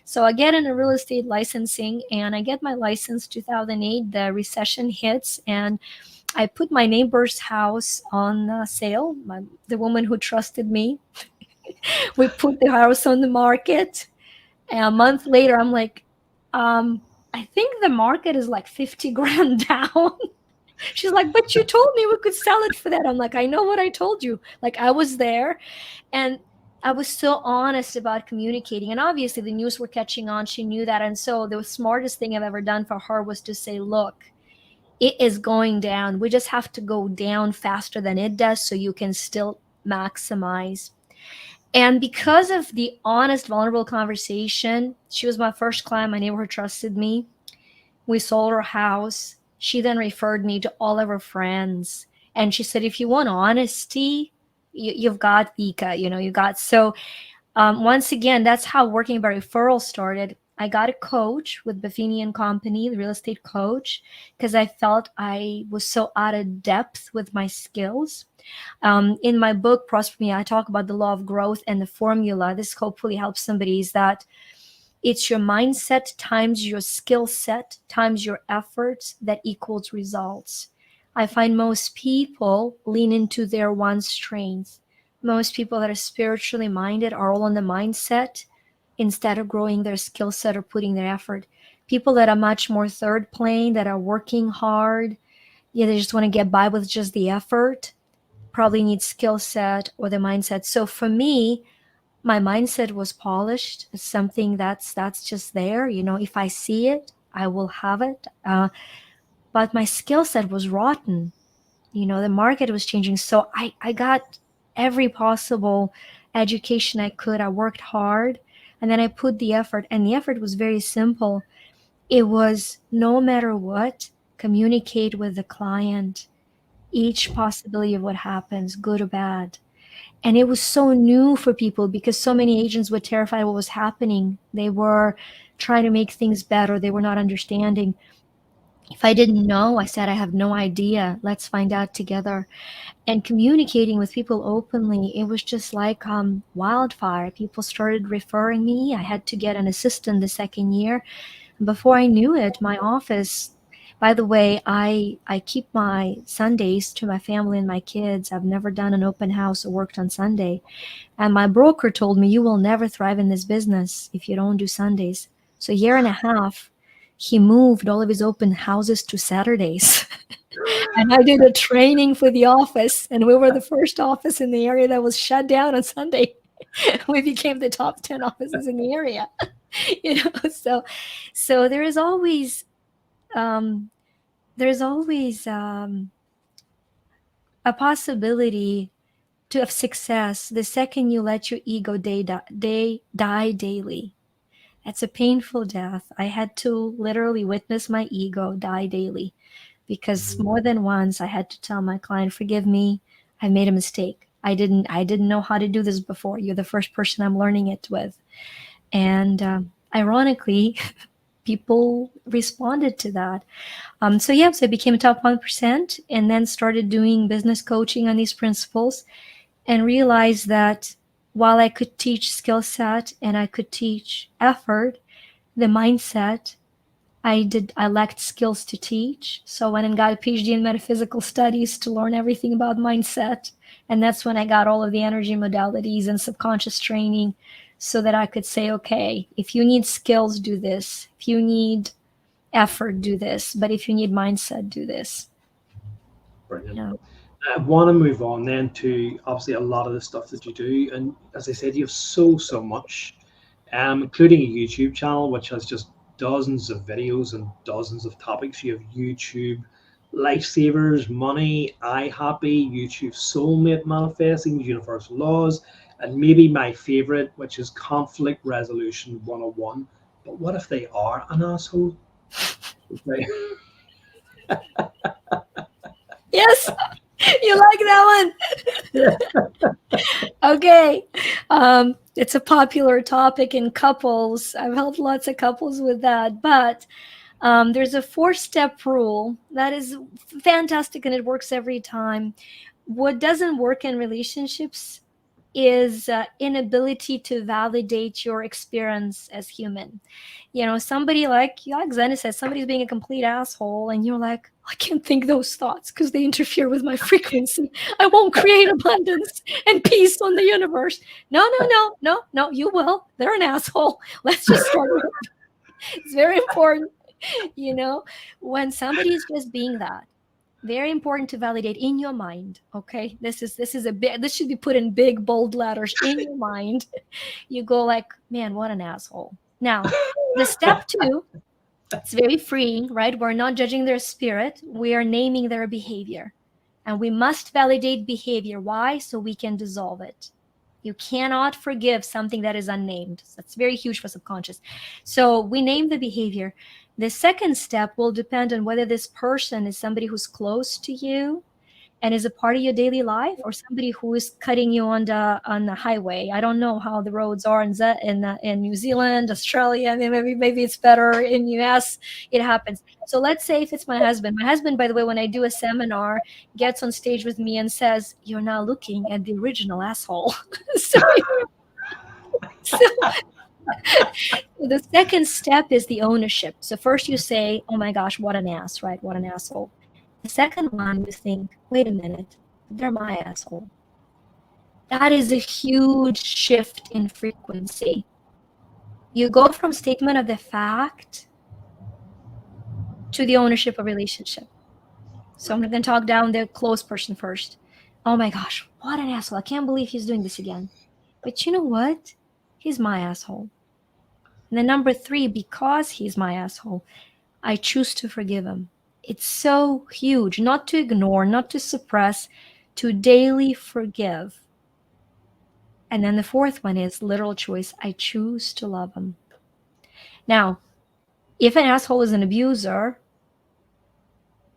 [SPEAKER 2] So I get into real estate licensing, and I get my license 2008. The recession hits, and I put my neighbor's house on sale. The woman who trusted me, we put the house on the market. And a month later, I'm like, I think the market is like 50 grand down. She's like, but you told me we could sell it for that. I'm like, I know what I told you. Like, I was there, and I was so honest about communicating. And obviously, the news were catching on. She knew that. And so, the smartest thing I've ever done for her was to say, look, it is going down. We just have to go down faster than it does so you can still maximize. And because of the honest, vulnerable conversation, she was my first client. My neighbor trusted me. We sold her house. She then referred me to all of her friends. And she said, if you want honesty, you've got Vika, you got. So once again, that's how working by referral started. I got a coach with Buffini and Company, the real estate coach, because I felt I was so out of depth with my skills. In my book, Prosper Me, I talk about the law of growth and the formula. This hopefully helps somebody, is that it's your mindset times your skill set times your efforts that equals results. I find most people lean into their one strength. Most people that are spiritually minded are all on the mindset instead of growing their skill set or putting their effort. People that are much more third plane, that are working hard, they just want to get by with just the effort, probably need skill set or the mindset. So for me, my mindset was polished. It's something that's just there. If I see it, I will have it. But my skill set was rotten. The market was changing. So I got every possible education I could. I worked hard, and then I put the effort, and the effort was very simple. It was, no matter what, communicate with the client each possibility of what happens, good or bad. And it was so new for people because so many agents were terrified of what was happening. They were trying to make things better. They were not understanding. If I didn't know, I said, I have no idea. Let's find out together. And communicating with people openly, it was just like wildfire. People started referring me. I had to get an assistant the second year. And before I knew it, my office, by the way, I keep my Sundays to my family and my kids. I've never done an open house or worked on Sunday. And my broker told me, you will never thrive in this business if you don't do Sundays. So a year and a half, he moved all of his open houses to Saturdays. And I did a training for the office, and we were the first office in the area that was shut down on Sunday. We became the top 10 offices in the area. So there is always a possibility of success the second you let your ego die daily. That's a painful death. I had to literally witness my ego die daily, because more than once I had to tell my client, forgive me, I made a mistake. I didn't know how to do this before. You're the first person I'm learning it with. And ironically, people responded to that. So I became a top 1% and then started doing business coaching on these principles, and realized that while I could teach skill set and I could teach effort, the mindset, I lacked skills to teach. So I went and got a PhD in metaphysical studies to learn everything about mindset. And that's when I got all of the energy modalities and subconscious training, so that I could say, okay, if you need skills, do this. If you need effort, do this. But if you need mindset, do this.
[SPEAKER 1] Brilliant. I want to move on then to obviously a lot of the stuff that you do. And as I said, you have so much, including a YouTube channel, which has just dozens of videos and dozens of topics. You have YouTube Lifesavers, Money, I Happy, YouTube Soulmate Manifesting, Universal Laws, and maybe my favorite, which is Conflict Resolution 101. But what if they are an asshole?
[SPEAKER 2] Yes. You like that one? Okay. It's a popular topic in couples. I've helped lots of couples with that. But there's a 4-step rule that is fantastic and it works every time. What doesn't work in relationships is inability to validate your experience as human. Somebody like Alexander says, somebody's being a complete asshole, and you're like, I can't think those thoughts because they interfere with my frequency. I won't create abundance and peace on the universe. No, no, no, no, no, you will. They're an asshole. Let's just start with it. It's very important, when somebody is just being that. Very important to validate in your mind. Okay, this should be put in big bold letters in your mind. You go like, man, what an asshole. Now, the step 2, it's very freeing, right? We're not judging their spirit. We are naming their behavior, and we must validate behavior. Why? So we can dissolve it. You cannot forgive something that is unnamed. That's very huge for subconscious. So we name the behavior. The second step will depend on whether this person is somebody who's close to you and is a part of your daily life, or somebody who is cutting you on the highway. I don't know how the roads are in New Zealand, Australia. I mean, maybe it's better in US. It happens. So let's say if it's my husband. My husband, by the way, when I do a seminar, gets on stage with me and says, "You're now looking at the original asshole." so the second step is the ownership. So first you say, oh my gosh, what an ass, right? What an asshole. The second one, you think, wait a minute, they're my asshole. That is a huge shift in frequency. You go from statement of the fact to the ownership of relationship. So I'm going to talk down the close person first. Oh my gosh, what an asshole. I can't believe he's doing this again. But you know what? He's my asshole. And then number 3, because he's my asshole, I choose to forgive him. It's so huge, not to ignore, not to suppress, to daily forgive. And then the 4th one is literal choice. I choose to love him. Now, if an asshole is an abuser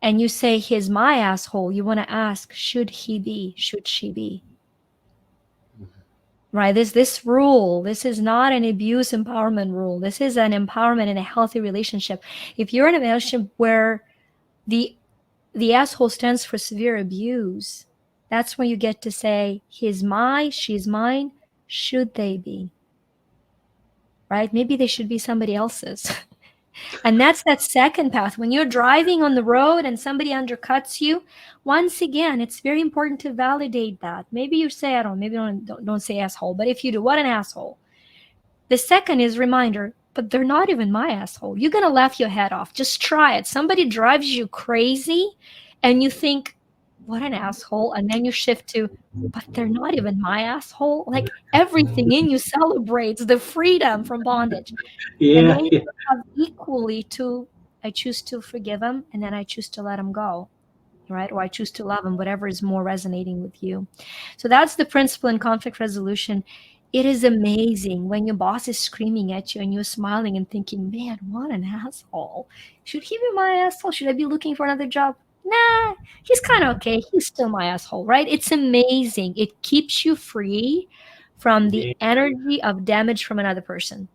[SPEAKER 2] and you say he's my asshole, you want to ask, should he be? Should she be? Right? This rule, this is not an abuse empowerment rule. This is an empowerment in a healthy relationship. If you're in a relationship where the asshole stands for severe abuse, that's when you get to say, he's mine, she's mine. Should they be? Right? Maybe they should be somebody else's. And that's that second path. When you're driving on the road and somebody undercuts you, once again, it's very important to validate that. Maybe you say, don't say asshole, but if you do, what an asshole. The second is reminder, but they're not even my asshole. You're going to laugh your head off. Just try it. Somebody drives you crazy and you think, what an asshole. And then you shift to, but they're not even my asshole. Like everything in you celebrates the freedom from bondage. And then you have equally to, I choose to forgive him, and then I choose to let him go, right? Or I choose to love him, whatever is more resonating with you. So that's the principle in conflict resolution. It is amazing when your boss is screaming at you and you're smiling and thinking, man, what an asshole. Should he be my asshole? Should I be looking for another job? Nah, he's kind of okay. He's still my asshole, right? It's amazing. It keeps you free from the energy of damage from another person.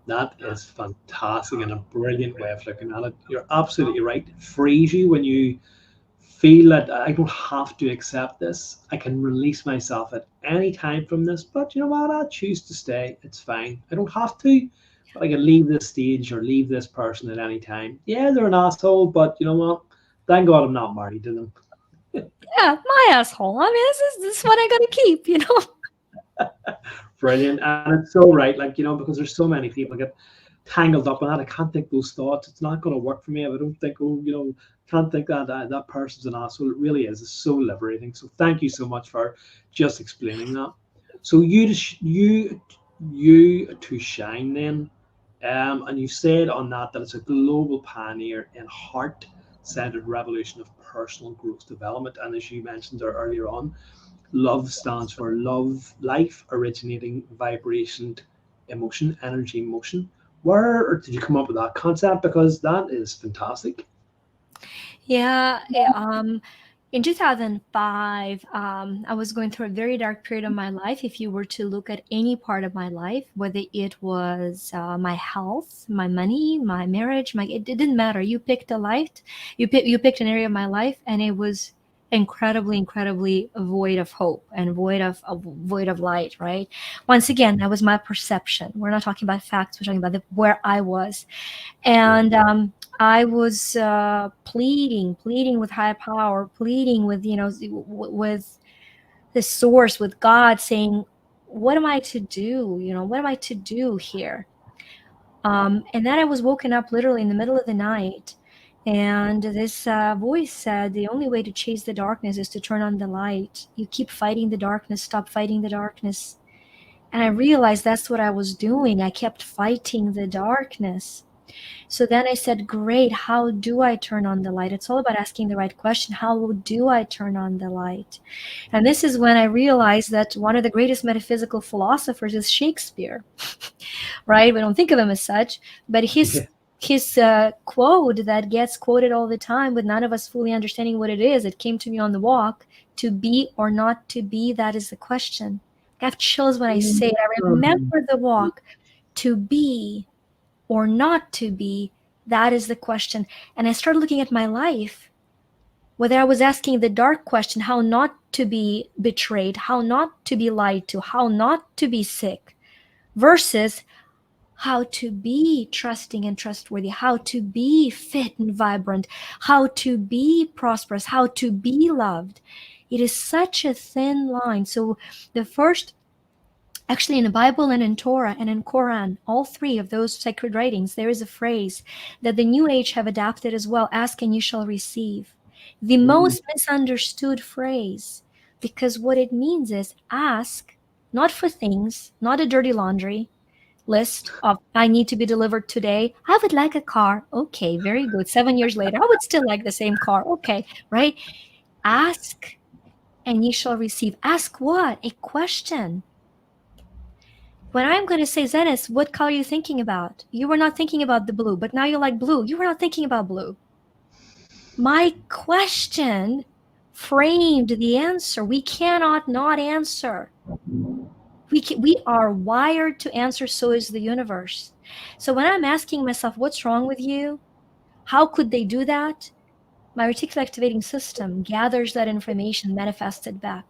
[SPEAKER 1] That is fantastic and a brilliant way of looking at it. You're absolutely right. It frees you when you feel that I don't have to accept this. I can release myself at any time from this, but you know what? I choose to stay. It's fine. I don't have to, but I can leave this stage or leave this person at any time. Yeah, they're an asshole, but you know what? Thank God I'm not married to them.
[SPEAKER 2] Yeah, my asshole. I mean, this is what I gotta keep,
[SPEAKER 1] Brilliant. And it's so right, because there's so many people get tangled up in that. I can't think those thoughts. It's not going to work for me if I don't think, can't think that person's an asshole. It really is. It's so liberating. So thank you so much for just explaining that. So you to shine then, and you said on that it's a global pioneer in heart-centered revolution of personal growth development. And as you mentioned there earlier on, love stands for love, life, originating, vibration, emotion, energy, motion. Where did you come up with that concept? Because that is fantastic.
[SPEAKER 2] Yeah. In 2005, I was going through a very dark period of my life. If you were to look at any part of my life, whether it was my health, my money, my marriage, it didn't matter. You picked a light, you picked an area of my life, and it was incredibly void of hope and void of light. Right? Once again, that was my perception. We're not talking about facts. We're talking about where I was. And I was pleading with high power, pleading with, with the source, with God, saying, what am I to do? What am I to do here? And then I was woken up literally in the middle of the night, and this voice said, the only way to chase the darkness is to turn on the light. You keep fighting the darkness, stop fighting the darkness. And I realized that's what I was doing. I kept fighting the darkness. So then I said, great, how do I turn on the light? It's all about asking the right question. How do I turn on the light? And this is when I realized that one of the greatest metaphysical philosophers is Shakespeare, right? We don't think of him as such, but his quote that gets quoted all the time with none of us fully understanding what it is, it came to me on the walk: to be or not to be, that is the question. I have chills when I say it. I remember the walk: to be or not to be, that is the question. And I started looking at my life, whether I was asking the dark question, how not to be betrayed, how not to be lied to, how not to be sick, versus how to be trusting and trustworthy, how to be fit and vibrant, how to be prosperous, how to be loved. It is such a thin line. So the first, actually, in the Bible and in Torah and in Quran, all three of those sacred writings, there is a phrase that the New Age have adapted as well: ask and you shall receive. The most misunderstood phrase, because what it means is ask, not for things, not a dirty laundry list of, I need to be delivered today. I would like a car. Okay, very good. 7 years later, I would still like the same car. Okay, right? Ask and you shall receive. Ask what? A question. When I'm going to say, Zenis, what color are you thinking about? You were not thinking about the blue, but now you like blue. You were not thinking about blue. My question framed the answer. We cannot not answer. We are wired to answer, so is the universe. So when I'm asking myself, what's wrong with you? How could they do that? My reticular activating system gathers that information, manifests it back.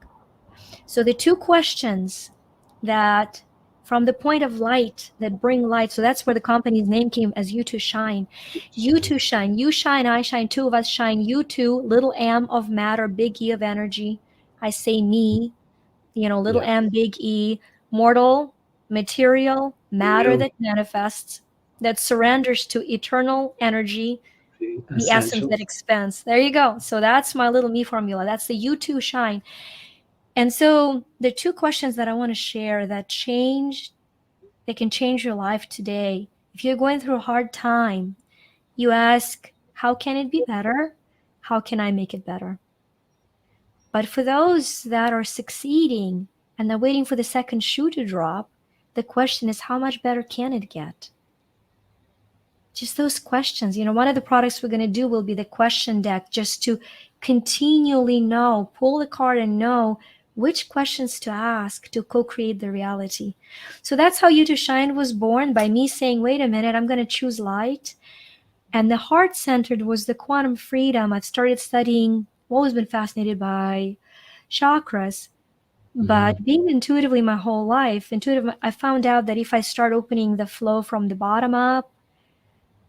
[SPEAKER 2] So the two questions that, from the point of light, that bring light, so that's where the company's name came, as You Two Shine. You two shine. You shine, I shine, two of us shine. You two, little m of matter, big E of energy. I say me, little m, big E, mortal, material, matter that manifests, that surrenders to eternal energy, the essence that expands. There you go. So that's my little me formula. That's the You Two Shine. And so the two questions that I want to share that can change your life today. If you're going through a hard time, you ask, how can it be better? How can I make it better? But for those that are succeeding and they're waiting for the second shoe to drop, the question is, how much better can it get? Just those questions. One of the products we're going to do will be the question deck, just to continually pull the card and know which questions to ask to co-create the reality. So that's how You To Shine was born, by me saying, wait a minute, I'm going to choose light. And the heart-centered was the quantum freedom. I've started studying, always been fascinated by chakras, but being intuitively my whole life, I found out that if I start opening the flow from the bottom up,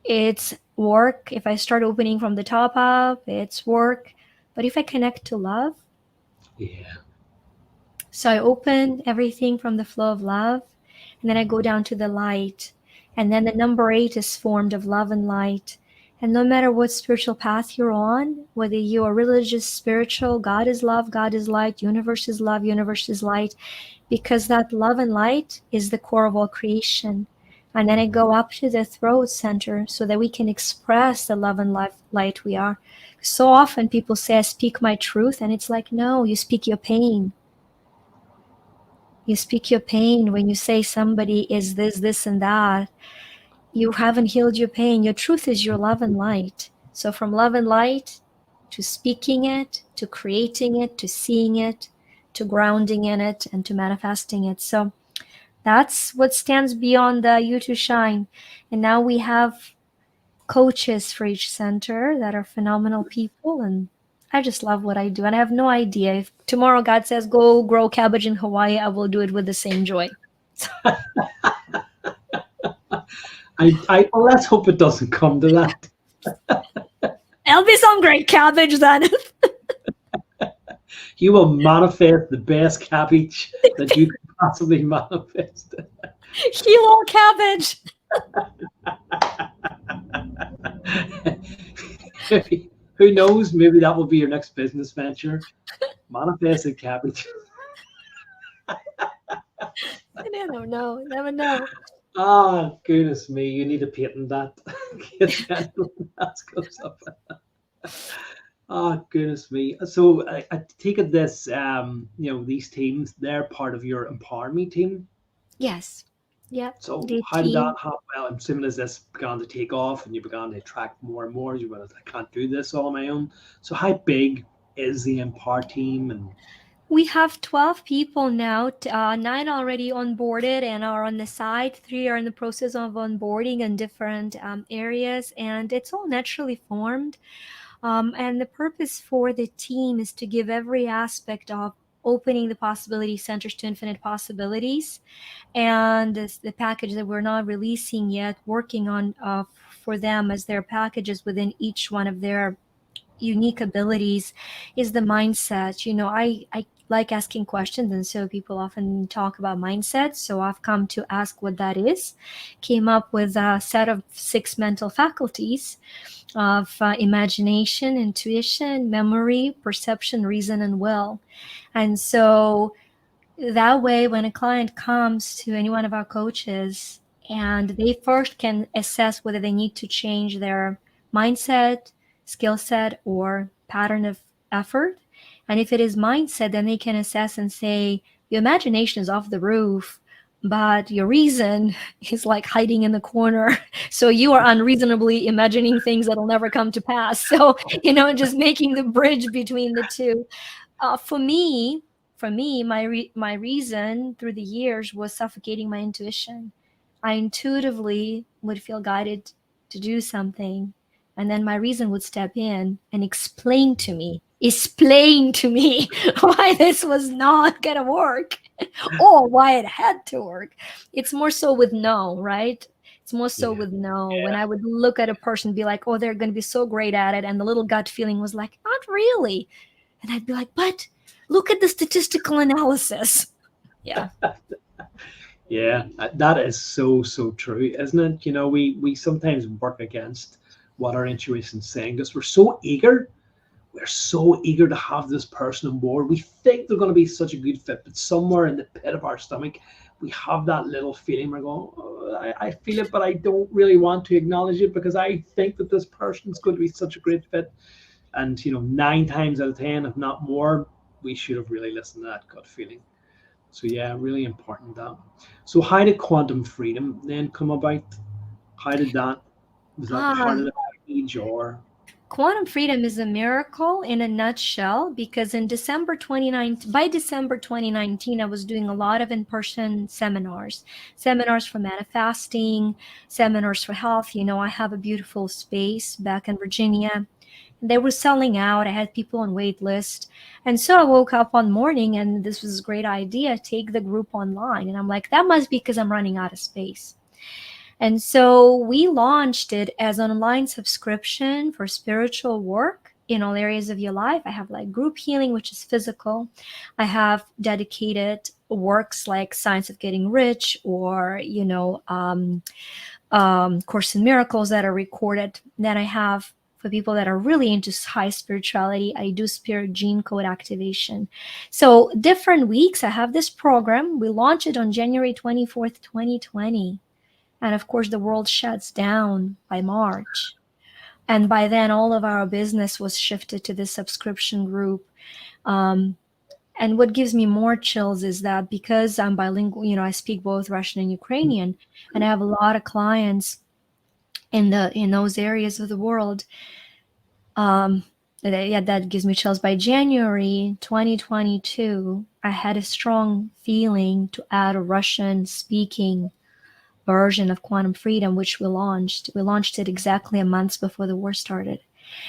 [SPEAKER 2] it's work. If I start opening from the top up, it's work. But if I connect to love, so I open everything from the flow of love, and then I go down to the light, and then the number 8 is formed of love and light. And no matter what spiritual path you're on, whether you are religious, spiritual, God is love, God is light, universe is love, universe is light, because that love and light is the core of all creation. And then I go up to the throat center so that we can express the love and light we are. So often people say, I speak my truth. And it's like, no, you speak your pain. You speak your pain when you say somebody is this, and that. You haven't healed your pain. Your truth is your love and light. So from love and light to speaking it, to creating it, to seeing it, to grounding in it, and to manifesting it. So that's what stands beyond the You to Shine. And now we have coaches for each center that are phenomenal people, and I just love what I do. And I have no idea if tomorrow God says go grow cabbage in Hawaii, I will do it with the same joy.
[SPEAKER 1] Well, let's hope it doesn't come to that.
[SPEAKER 2] It'll be some great cabbage then.
[SPEAKER 1] You will manifest the best cabbage that you can possibly manifest.
[SPEAKER 2] Kilo cabbage.
[SPEAKER 1] Who knows? Maybe that will be your next business venture. Manifested cabbage.
[SPEAKER 2] I don't know. Never know.
[SPEAKER 1] Ah, goodness me! You need to patent that. That goes up. Oh, goodness me. So I take it this, these teams, they're part of your Empower Me team.
[SPEAKER 2] Yes. Yep.
[SPEAKER 1] So
[SPEAKER 2] The
[SPEAKER 1] how did that
[SPEAKER 2] team.
[SPEAKER 1] happen? Well, I'm assuming as this began to take off and you began to attract more and more, you went, I can't do this all on my own. So how big is the Empower team? And
[SPEAKER 2] We have 12 people now, 9 already onboarded and are on the side. 3 are in the process of onboarding in different areas, and it's all naturally formed. And the purpose for the team is to give every aspect of opening the possibility centers to infinite possibilities. And the package that we're not releasing yet, working on for them as their packages within each one of their unique abilities, is the mindset. I like asking questions, and so people often talk about mindset. So I've come to ask what that is. Came up with a set of 6 mental faculties of imagination, intuition, memory, perception, reason, and will. And so that way, when a client comes to any one of our coaches, and they first can assess whether they need to change their mindset, skill set, or pattern of effort. And if it is mindset, then they can assess and say, your imagination is off the roof, but your reason is like hiding in the corner. So you are unreasonably imagining things that'll never come to pass. So, just making the bridge between the two. For me, my reason through the years was suffocating my intuition. I intuitively would feel guided to do something, and then my reason would step in and explain to me why this was not gonna work, or why it had to work. It's more so with no, right? It's more so
[SPEAKER 1] yeah,
[SPEAKER 2] with no. When I would look at a person and be like, oh, they're going to be so great at it, and the little gut feeling was like, not really. And I'd be like, but look at the statistical analysis. Yeah.
[SPEAKER 1] yeah, that is so true, isn't it? We sometimes work against what our intuition's saying because we're so eager to have this person on board. We think they're going to be such a good fit, but somewhere in the pit of our stomach, we have that little feeling. We're going, oh, I feel it, but I don't really want to acknowledge it because I think that this person's going to be such a great fit. And 9 times out of 10, if not more, we should have really listened to that gut feeling. So yeah, really important that. So how did quantum freedom then come about? How did that? Was that part of
[SPEAKER 2] Ah,
[SPEAKER 1] the package or?
[SPEAKER 2] Quantum freedom is a miracle in a nutshell, because by December 2019, I was doing a lot of in-person seminars for manifesting, seminars for health. I have a beautiful space back in Virginia. They were selling out. I had people on wait list. And so I woke up one morning and this was a great idea, take the group online. And I'm like, that must be because I'm running out of space. And so we launched it as an online subscription for spiritual work in all areas of your life. I have like group healing, which is physical. I have dedicated works like Science of Getting Rich, or, Course in Miracles that are recorded. Then I have, for people that are really into high spirituality, I do spirit gene code activation. So different weeks, I have this program. We launched it on January 24th, 2020. And of course, the world shuts down by March. And by then, all of our business was shifted to this subscription group. And what gives me more chills is that because I'm bilingual, I speak both Russian and Ukrainian, and I have a lot of clients in those areas of the world. that gives me chills. By January 2022, I had a strong feeling to add a Russian speaking version of Quantum Freedom, which we launched. We launched it exactly a month before the war started.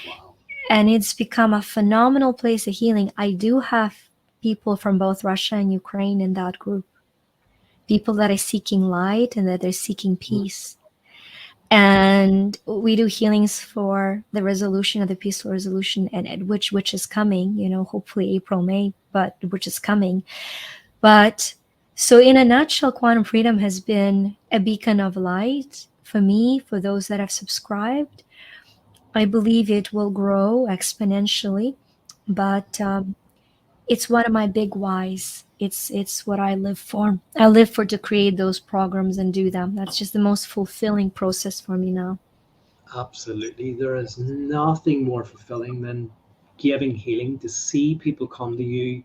[SPEAKER 1] Wow.
[SPEAKER 2] And it's become a phenomenal place of healing. I do have people from both Russia and Ukraine in that group. People that are seeking light and that are seeking peace. And we do healings for the resolution of the peaceful resolution, and which is coming, hopefully April, May, but which is coming. But so in a nutshell, Quantum Freedom has been a beacon of light for me, for those that have subscribed. I believe it will grow exponentially, but it's one of my big whys. It's what I live for. I live for to create those programs and do them. That's just the most fulfilling process for me now.
[SPEAKER 1] Absolutely. There is nothing more fulfilling than giving healing, to see people come to you,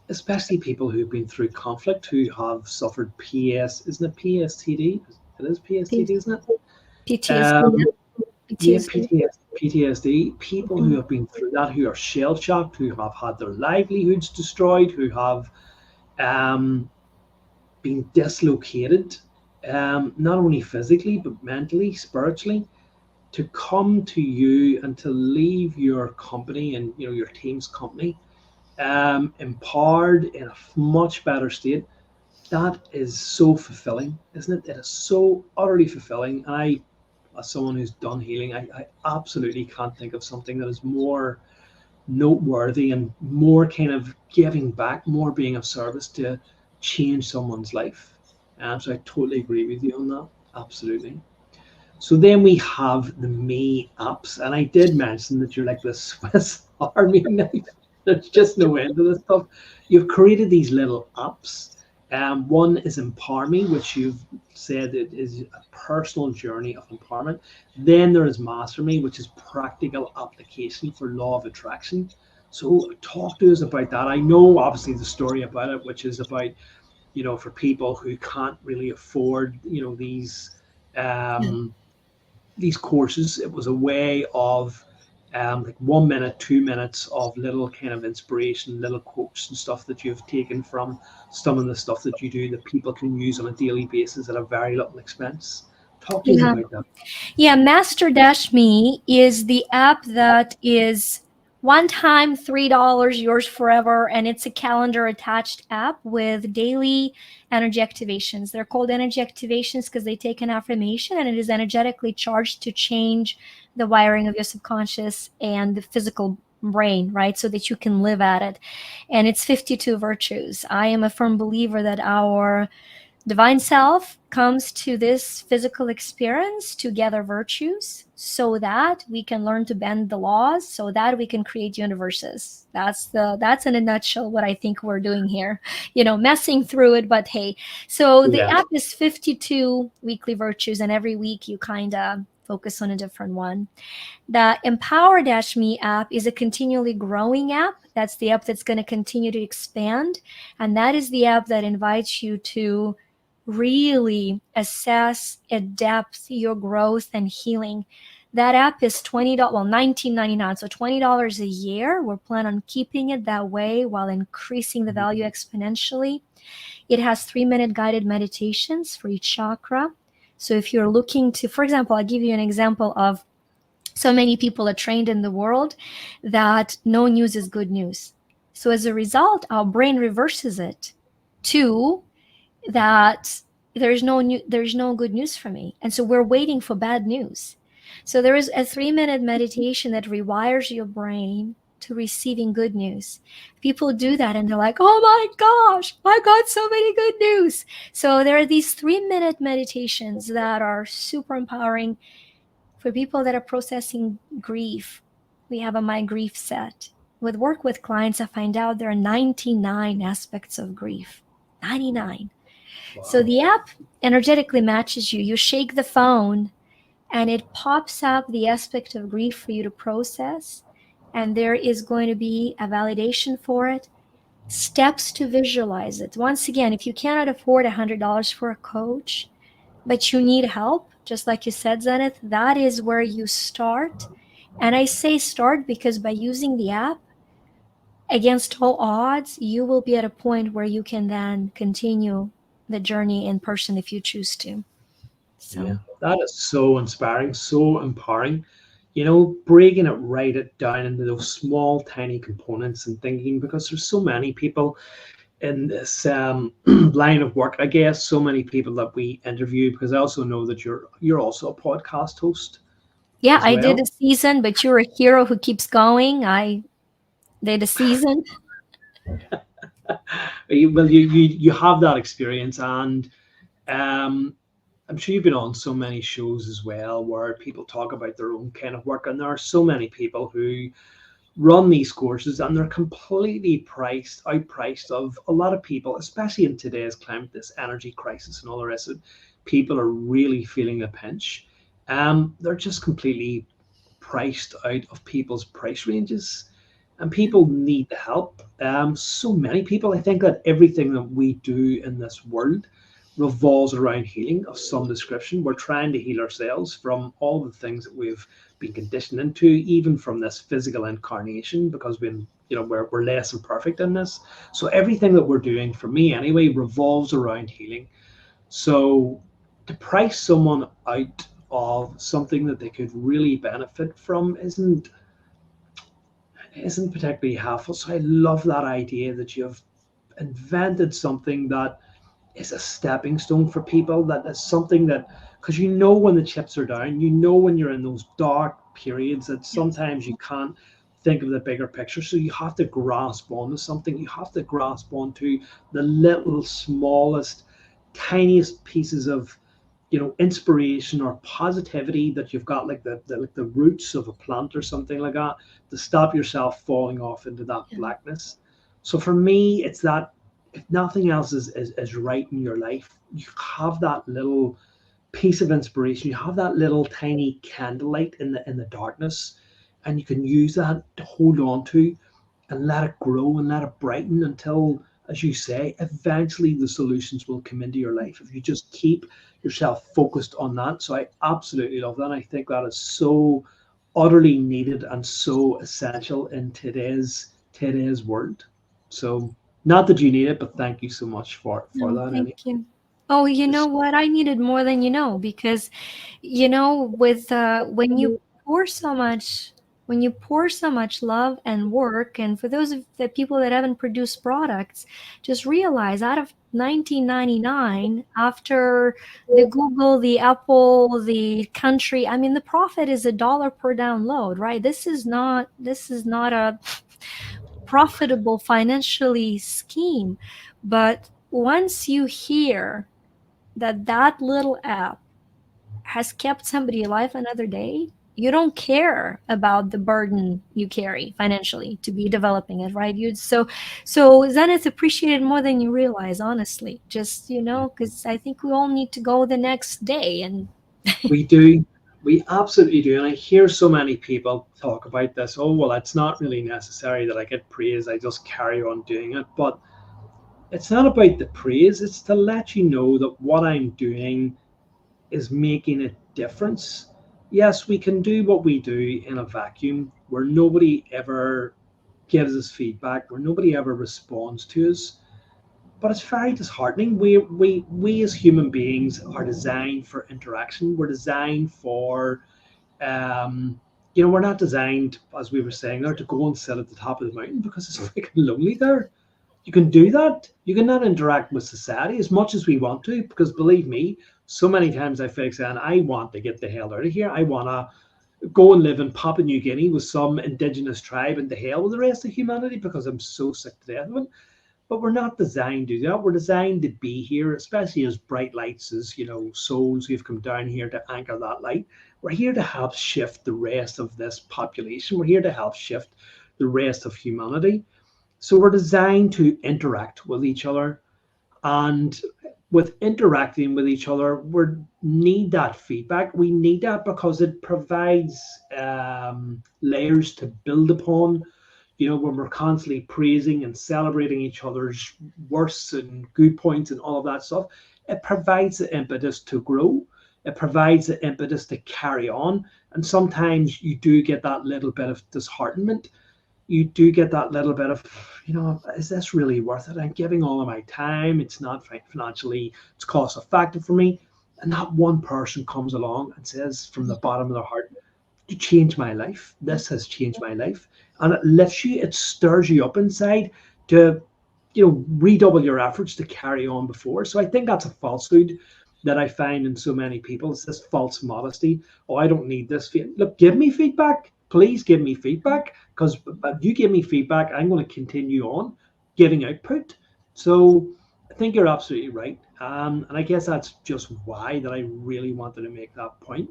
[SPEAKER 1] especially people who've been through conflict, who have suffered isn't it PSTD? It is PSTD, isn't it?
[SPEAKER 2] PTSD.
[SPEAKER 1] Yeah,
[SPEAKER 2] PTSD.
[SPEAKER 1] PTSD. People who have been through that, who are shell shocked, who have had their livelihoods destroyed, who have um, been dislocated, not only physically but mentally, spiritually, to come to you and to leave your company and your team's company, empowered in a much better state. That is so fulfilling, isn't it? It is so utterly fulfilling. I, as someone who's done healing, I absolutely can't think of something that is more noteworthy and more kind of giving back, more being of service to change someone's life. So I totally agree with you on that. Absolutely. So then we have the Me apps, and I did mention that you're like the Swiss Army knife. There's just no end to this stuff. You've created these little apps. One is Empower Me, which you've said it is a personal journey of empowerment. Then there is Master Me, which is practical application for law of attraction. So talk to us about that. I know obviously the story about it, which is about, for people who can't really afford, um, these courses. It was a way of like 1 minute, 2 minutes of little kind of inspiration, little quotes and stuff that you've taken from some of the stuff that you do that people can use on a daily basis at a very little expense. Talk to us
[SPEAKER 2] Yeah.
[SPEAKER 1] about that.
[SPEAKER 2] Yeah, Master Dash Me is the app that is one time $3, yours forever, and it's a calendar attached app with daily energy activations. They're called energy activations because they take an affirmation and it is energetically charged to change the wiring of your subconscious and the physical brain, right? So that you can live at it. And it's 52 virtues. I am a firm believer that our divine self comes to this physical experience to gather virtues so that we can learn to bend the laws, so that we can create universes. That's in a nutshell what I think we're doing here. Messing through it, but hey. So the
[SPEAKER 1] Yeah.
[SPEAKER 2] app is 52 weekly virtues, and every week you kind of focus on a different one. The Empower Me app is a continually growing app. That's the app that's going to continue to expand. And that is the app that invites you to really assess at depth your growth and healing. That app is $20, well, $19.99, so $20 a year. We're planning on keeping it that way while increasing the value exponentially. It has 3-minute guided meditations for each chakra. So if you're looking to, for example, I'll give you an example of, so many people are trained in the world that no news is good news. So as a result, our brain reverses it to that there's no good news for me. And so we're waiting for bad news. So there is a 3-minute meditation that rewires your brain to receiving good news. People do that and they're like, oh my gosh, I got so many good news. So there are these 3-minute meditations that are super empowering for people that are processing grief. We have a My Grief set. With work with clients, I find out there are 99 aspects of grief. 99. So
[SPEAKER 1] Wow.
[SPEAKER 2] the app energetically matches you. You shake the phone and it pops up the aspect of grief for you to process. And there is going to be a validation for it, steps to visualize it. Once again, if you cannot afford $100 for a coach, but you need help, just like you said, Zenith, that is where you start. And I say start because by using the app, against all odds, you will be at a point where you can then continue the journey in person if you choose to.
[SPEAKER 1] Yeah,
[SPEAKER 2] So,
[SPEAKER 1] that is so inspiring, so empowering. Breaking it down into those small, tiny components and thinking, because there's so many people in this line of work. I guess so many people that we interview, because I also know that you're also a podcast host
[SPEAKER 2] yeah,
[SPEAKER 1] as
[SPEAKER 2] I did a
[SPEAKER 1] well.
[SPEAKER 2] season, but you're a hero who keeps going. I did a season.
[SPEAKER 1] You have that experience, and um, I'm sure you've been on so many shows as well where people talk about their own kind of work, and there are so many people who run these courses and they're completely outpriced of a lot of people, especially in today's climate, this energy crisis and all the rest of it. People are really feeling the pinch. They're just completely priced out of people's price ranges, and people need the help. So many people, I think that everything that we do in this world revolves around healing of some description. We're trying to heal ourselves from all the things that we've been conditioned into, even from this physical incarnation, because we're less than perfect in this. So everything that we're doing, for me anyway, revolves around healing. So to price someone out of something that they could really benefit from isn't particularly helpful. So I love that idea that you've invented something that is a stepping stone for people. That is something that, because when the chips are down, when you're in those dark periods, that sometimes you can't think of the bigger picture. So you have to grasp onto something. You have to grasp onto the little, smallest, tiniest pieces of inspiration or positivity that you've got, like the roots of a plant or something like that, to stop yourself falling off into that
[SPEAKER 2] Yeah.
[SPEAKER 1] blackness. So for me, it's that if nothing else is right in your life, you have that little piece of inspiration, you have that little tiny candlelight in the darkness, and you can use that to hold on to and let it grow and let it brighten until, as you say, eventually the solutions will come into your life if you just keep yourself focused on that. So I absolutely love that. I think that is so utterly needed and so essential in today's world. So not that you need it, but thank you so much for
[SPEAKER 2] No,
[SPEAKER 1] that.
[SPEAKER 2] thank
[SPEAKER 1] Anyway,
[SPEAKER 2] you. Oh, you know
[SPEAKER 1] just
[SPEAKER 2] what? I needed more than you know because, with when you pour so much, when you pour so much love and work, and for those of the people that haven't produced products, just realize out of 1999, after the Google, the Apple, the country, I mean, the profit is $1 per download, right? This is not a profitable financially scheme. But once you hear that that little app has kept somebody alive another day, you don't care about the burden you carry financially to be developing it, right? So then it's appreciated more than you realize, honestly. Just because I think we all need to go the next day, and
[SPEAKER 1] we do. We absolutely do. And I hear so many people talk about this. Oh, well, it's not really necessary that I get praise. I just carry on doing it. But it's not about the praise. It's to let you know that what I'm doing is making a difference. Yes, we can do what we do in a vacuum where nobody ever gives us feedback, where nobody ever responds to us. But it's very disheartening. We as human beings are designed for interaction. We're designed for we're not designed, as we were saying there, to go and sit at the top of the mountain because it's freaking lonely there. You can do that. You cannot interact with society as much as we want to, because believe me, so many times I feel saying, I want to get the hell out of here. I want to go and live in Papua New Guinea with some indigenous tribe and the hell with the rest of humanity because I'm so sick to death of it. But we're not designed to do that. We're designed to be here, especially as bright lights, as souls who've come down here to anchor that light. We're here to help shift the rest of this population. We're here to help shift the rest of humanity. So we're designed to interact with each other, and with interacting with each other, we need that feedback. We need that because it provides layers to build upon. When we're constantly praising and celebrating each other's worsts and good points and all of that stuff, it provides the impetus to grow. It provides the impetus to carry on. And sometimes you do get that little bit of disheartenment. You do get that little bit of, is this really worth it? I'm giving all of my time. It's not financially, it's cost effective for me. And that one person comes along and says from the bottom of their heart, you changed my life. This has changed my life. And it lifts you, it stirs you up inside to, redouble your efforts to carry on before. So I think that's a falsehood that I find in so many people. It's this false modesty. Oh, I don't need this. Look, give me feedback. Please give me feedback, because you give me feedback, I'm going to continue on giving output. So I think you're absolutely right. And I guess that's just why that I really wanted to make that point,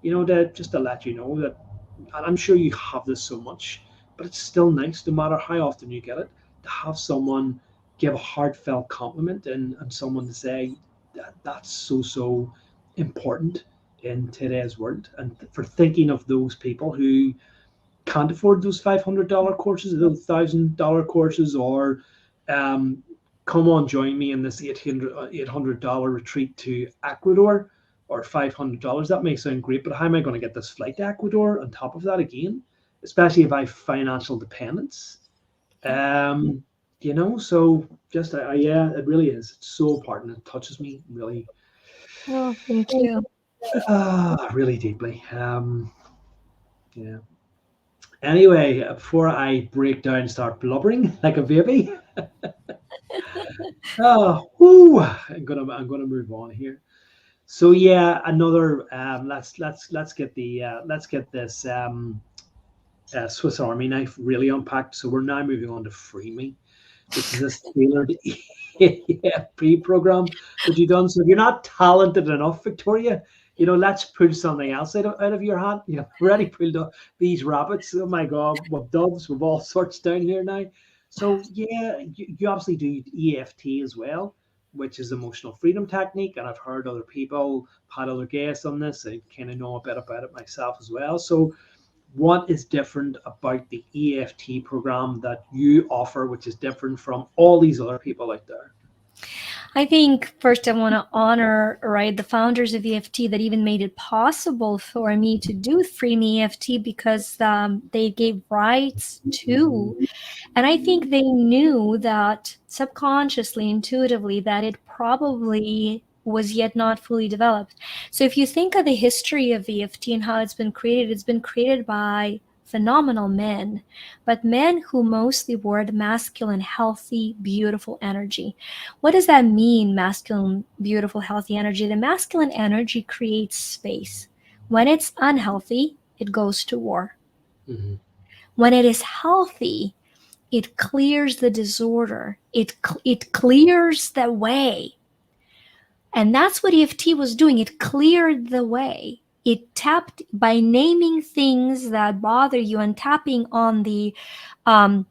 [SPEAKER 1] to let you know that, and I'm sure you have this so much, but it's still nice, no matter how often you get it, to have someone give a heartfelt compliment, and someone to say that's so important in today's world, and for thinking of those people who can't afford those $500 courses, those $1,000 courses, or um, come on, join me in this $800 retreat to Ecuador, or $500. That may sound great, but how am I going to get this flight to Ecuador on top of that again? Especially if I have financial dependence. So just yeah, it really is. It's so important. It touches me really,
[SPEAKER 2] Oh, thank you.
[SPEAKER 1] really deeply. Yeah. Anyway, before I break down and start blubbering like a baby, I'm gonna move on here. So yeah, another let's get this Swiss Army knife really unpacked. So we're now moving on to Free Me, which is a tailored EFP program that you've done. So if you're not talented enough, Victoria, let's pull something else out of your hat. Already pulled up these rabbits. Oh my God, we've doves, we've all sorts down here now. So yeah, you obviously do EFT as well, which is emotional freedom technique. And I've heard other people, had other guests on this. I kind of know a bit about it myself as well. So what is different about the EFT program that you offer, which is different from all these other people out there?
[SPEAKER 2] I think first I want to honor, right, the founders of EFT that even made it possible for me to do Free Me EFT, because they gave rights to, and I think they knew that subconsciously, intuitively, that it probably was yet not fully developed. So if you think of the history of EFT and how it's been created by phenomenal men, but men who mostly were the masculine, healthy, beautiful energy. What does that mean, masculine, beautiful, healthy energy? The masculine energy creates space. When it's unhealthy, it goes to war.
[SPEAKER 1] Mm-hmm.
[SPEAKER 2] When it is healthy, it clears the disorder. It clears the way. And that's what EFT was doing. It cleared the way. It tapped by naming things that bother you and tapping on the the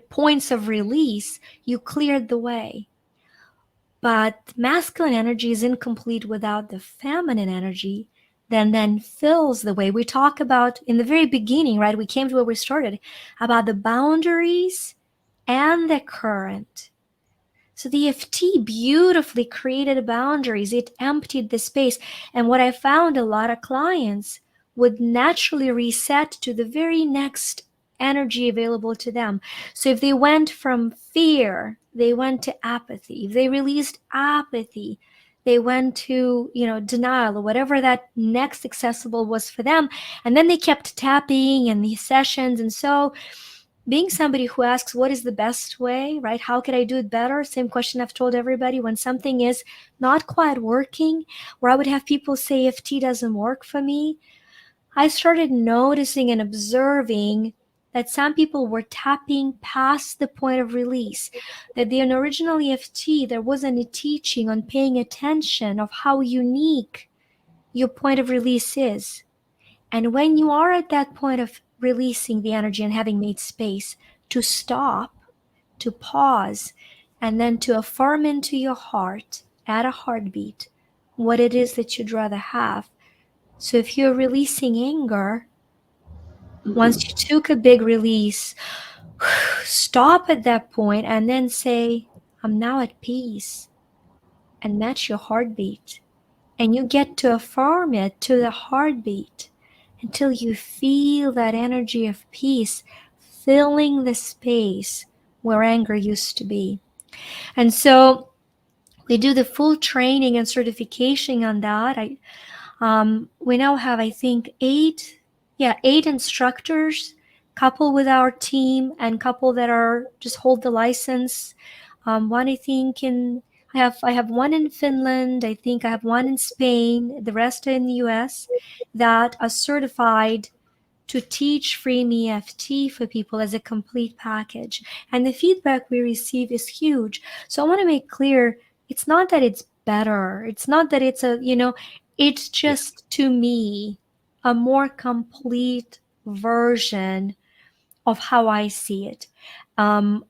[SPEAKER 2] points of release. You cleared the way. But masculine energy is incomplete without the feminine energy then fills the way. We talk about in the very beginning, right? We came to where we started about the boundaries and the current. So the EFT beautifully created boundaries. It emptied the space. And what I found, a lot of clients would naturally reset to the very next energy available to them. So if they went from fear, they went to apathy. If they released apathy, they went to, denial, or whatever that next accessible was for them. And then they kept tapping in these sessions. And so being somebody who asks what is the best way, right? How could I do it better? Same question I've told everybody when something is not quite working, where I would have people say EFT doesn't work for me. I started noticing and observing that some people were tapping past the point of release, that in original EFT, there wasn't a teaching on paying attention of how unique your point of release is. And when you are at that point of releasing the energy and having made space to stop, to pause, and then to affirm into your heart at a heartbeat what it is that you'd rather have. So if you're releasing anger, once you took a big release, stop at that point and then say, I'm now at peace, and match your heartbeat. and you get to affirm it to the heartbeat until you feel that energy of peace filling the space where anger used to be. And so we do the full training and certification on that. We now have, I think, eight instructors, couple with our team and couple that are just hold the license. One, I think, I have one in Finland. I think I have one in Spain. The rest are in the U.S. that are certified to teach free EFT for people as a complete package. And the feedback we receive is huge. So I want to make clear, it's not that it's better. It's not that it's it's
[SPEAKER 1] Yeah.
[SPEAKER 2] just, to me, a more complete version of how I see it. And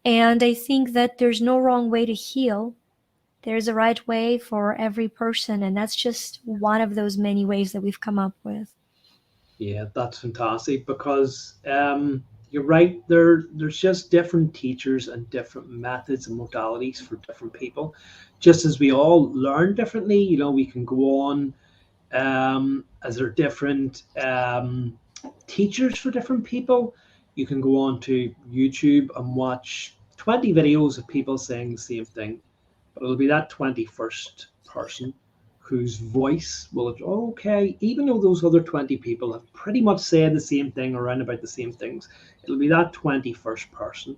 [SPEAKER 2] I think that there's no wrong way to heal. There's a right way for every person. And that's just one of those many ways that we've come up with.
[SPEAKER 1] Yeah, that's fantastic because you're right. There's just different teachers and different methods and modalities for different people. Just as we all learn differently, we can go on as there are different teachers for different people. You can go on to YouTube and watch 20 videos of people saying the same thing, but it'll be that 21st person whose voice will, okay, even though those other 20 people have pretty much said the same thing around about the same things, it'll be that 21st person.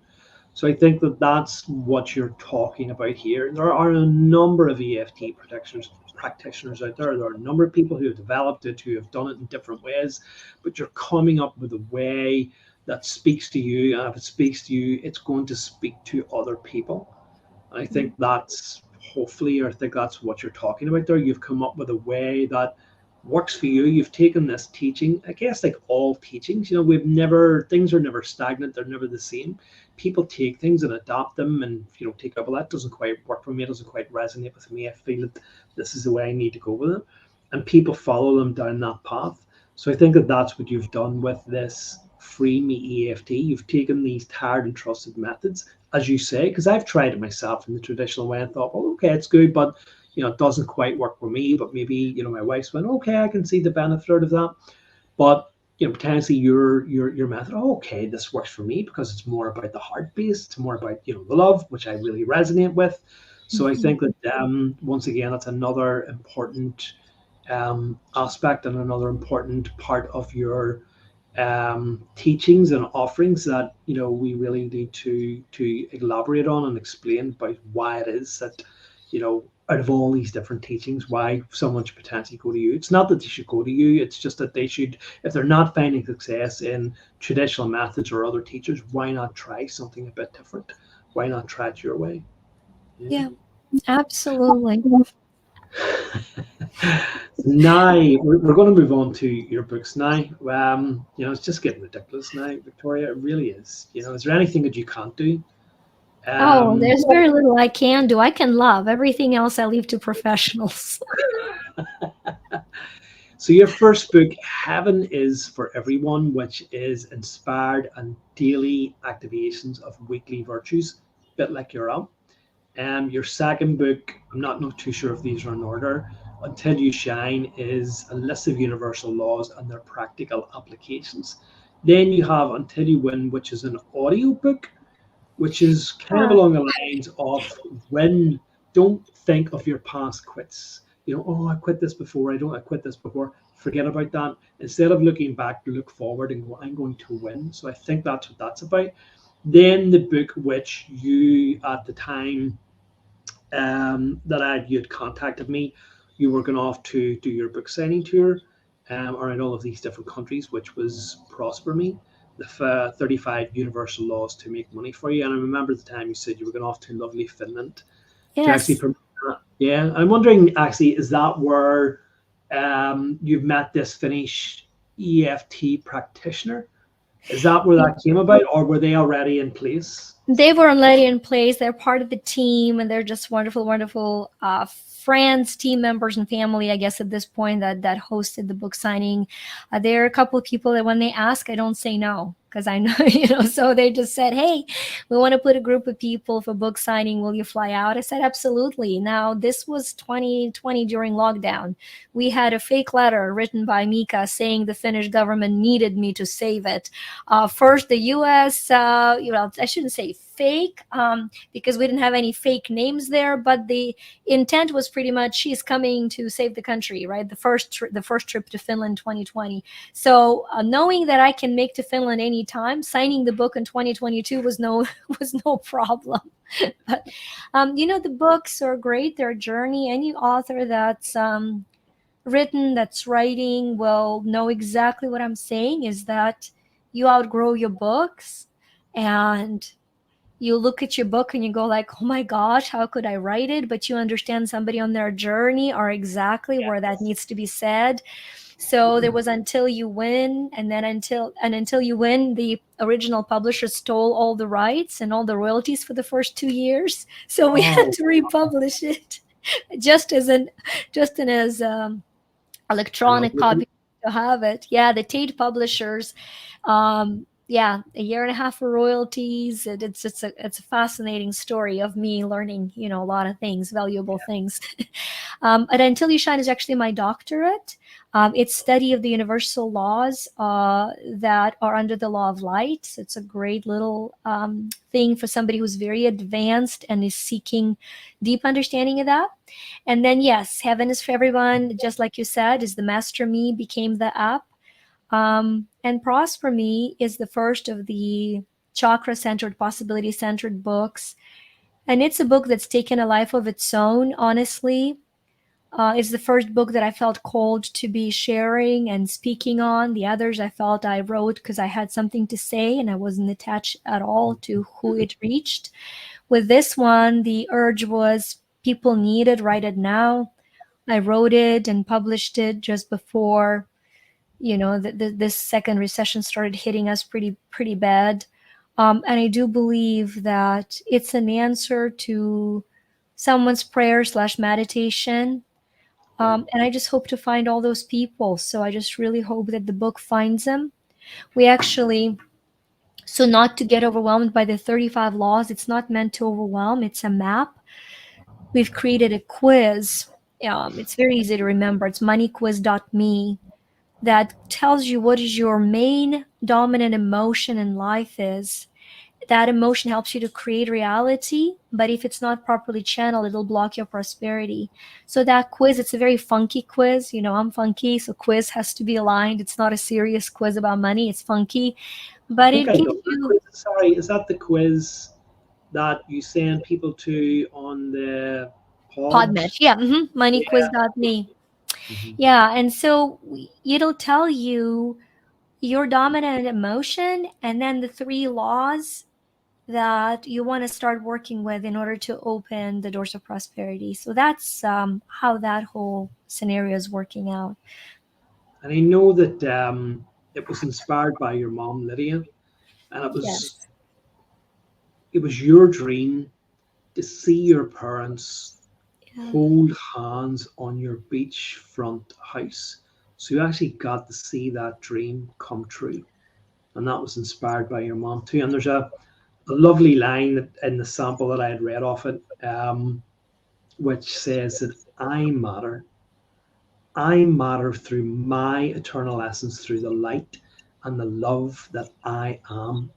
[SPEAKER 1] So I think that that's what you're talking about here. There are a number of EFT practitioners out there. There are a number of people who have developed it, who have done it in different ways, but you're coming up with a way that speaks to you. And if it speaks to you, it's going to speak to other people. I think that's hopefully, or I think that's what you're talking about there. You've come up with a way that works for you. You've taken this teaching, I guess, like all teachings, things are never stagnant. They're never the same. People take things and adopt them and, take up, well, that doesn't quite work for me. It doesn't quite resonate with me. I feel that this is the way I need to go with it. And people follow them down that path. So I think that that's what you've done with this Free Me EFT. You've taken these tired and trusted methods, as you say, because I've tried it myself in the traditional way and thought, well, okay, it's good, but it doesn't quite work for me. But maybe my wife's went, okay, I can see the benefit of that. But potentially your method, oh, okay, this works for me because it's more about the heart base, it's more about the love, which I really resonate with. So I think that once again, that's another important aspect and another important part of your teachings and offerings that we really need to elaborate on and explain about why it is that out of all these different teachings, why someone should potentially go to you. It's not that they should go to you, it's just that they should, if they're not finding success in traditional methods or other teachers, why not try something a bit different? Why not try it your way?
[SPEAKER 2] Yeah, absolutely.
[SPEAKER 1] Now we're going to move on to your books now. It's just getting ridiculous now, Victoria. It really is. Is there anything that you can't do?
[SPEAKER 2] Oh,
[SPEAKER 1] Um,
[SPEAKER 2] there's very little I can do. I can love. Everything else I leave to professionals.
[SPEAKER 1] so your first book, Heaven is for Everyone, which is inspired and daily activations of weekly virtues, a bit like your own. Your second book, I'm not too sure if these are in order. Until You Shine is a list of universal laws and their practical applications. Then you have Until You Win, which is an audio book, which is kind of
[SPEAKER 2] Yeah.
[SPEAKER 1] along the lines of when don't think of your past quits. Oh, I quit this before. I quit this before. Forget about that. Instead of looking back, look forward and go, I'm going to win. So I think that's what that's about. Then the book, which you at the time that you'd contacted me, you were going off to do your book signing tour around all of these different countries, which was Prosper Me, the 35 universal laws to make money for you. And I remember the time you said you were going off to lovely Finland to actually
[SPEAKER 2] Yes.
[SPEAKER 1] promote that. Yeah, I'm wondering actually, is that where you've met this Finnish EFT practitioner? Is that where that came about, or were they already in place?
[SPEAKER 2] They were already in place. They're part of the team, and they're just wonderful, wonderful friends, team members, and family, I guess at this point, that hosted the book signing. There are a couple of people that when they ask, I don't say no, because I know, so they just said, hey, we want to put a group of people for book signing. Will you fly out? I said, absolutely. Now, this was 2020 during lockdown. We had a fake letter written by Mika saying the Finnish government needed me to save it. First, the US, I shouldn't say fake, because we didn't have any fake names there, but the intent was pretty much she's coming to save the country, right? The first trip to Finland 2020. So knowing that I can make to Finland anytime, signing the book in 2022 was no was no problem. But the books are great. They're a journey. Any author that's that's writing will know exactly what I'm saying, is that you outgrow your books, and you look at your book and you go like, oh my gosh, how could I write it? But you understand somebody on their journey or exactly where that needs to be said. So there was Until You Win, and then until You Win, the original publisher stole all the rights and all the royalties for the first 2 years. So we had to republish it just as electronic copy to have it. Yeah, the Tate publishers. Yeah, a year and a half for royalties. It's a fascinating story of me learning, a lot of things, valuable things. And Until You Shine is actually my doctorate. It's study of the universal laws that are under the law of light. So it's a great little thing for somebody who's very advanced and is seeking deep understanding of that. And then, yes, Heaven is for Everyone, just like you said, is the Master Me became the app. And Prosper Me is the first of the chakra-centered, possibility-centered books. And it's a book that's taken a life of its own, honestly. It's the first book that I felt called to be sharing and speaking on. The others I felt I wrote because I had something to say and I wasn't attached at all to who it reached. With this one, the urge was people need it, write it now. I wrote it and published it just before this second recession started hitting us pretty bad. And I do believe that it's an answer to someone's prayer/meditation. And I just hope to find all those people. So I just really hope that the book finds them. So not to get overwhelmed by the 35 laws, it's not meant to overwhelm, it's a map. We've created a quiz. It's very easy to remember. It's moneyquiz.me. That tells you what is your main dominant emotion in life is. That emotion helps you to create reality, but if it's not properly channeled, it'll block your prosperity. So that quiz, it's a very funky quiz. I'm funky, so quiz has to be aligned. It's not a serious quiz about money. It's funky, but it gives you...
[SPEAKER 1] Sorry, is that the quiz that you send people to on the
[SPEAKER 2] Podmatch? Yeah, moneyquiz.me. Yeah, and so it'll tell you your dominant emotion and then the 3 laws that you want to start working with in order to open the doors of prosperity. So that's how that whole scenario is working out.
[SPEAKER 1] And I know that it was inspired by your mom, Lydia, and it was your dream to see your parents hold hands on your beachfront house. So you actually got to see that dream come true. And that was inspired by your mom too. And there's a lovely line in the sample that I had read off it, which says that I matter through my eternal essence, through the light and the love that I am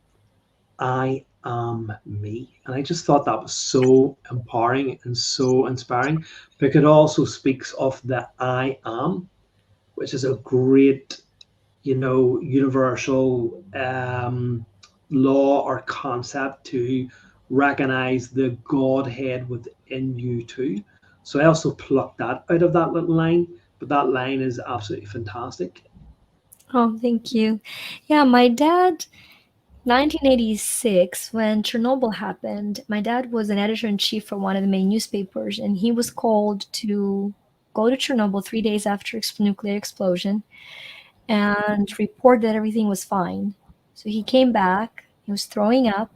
[SPEAKER 1] me. And I just thought that was so empowering and so inspiring, because it also speaks of the I am, which is a great, universal law or concept to recognize the Godhead within you too. So I also plucked that out of that little line, but that line is absolutely fantastic.
[SPEAKER 2] Oh, thank you. Yeah, my dad, 1986, when Chernobyl happened, my dad was an editor-in-chief for one of the main newspapers, and he was called to go to Chernobyl 3 days after nuclear explosion and report that everything was fine. So he came back, he was throwing up,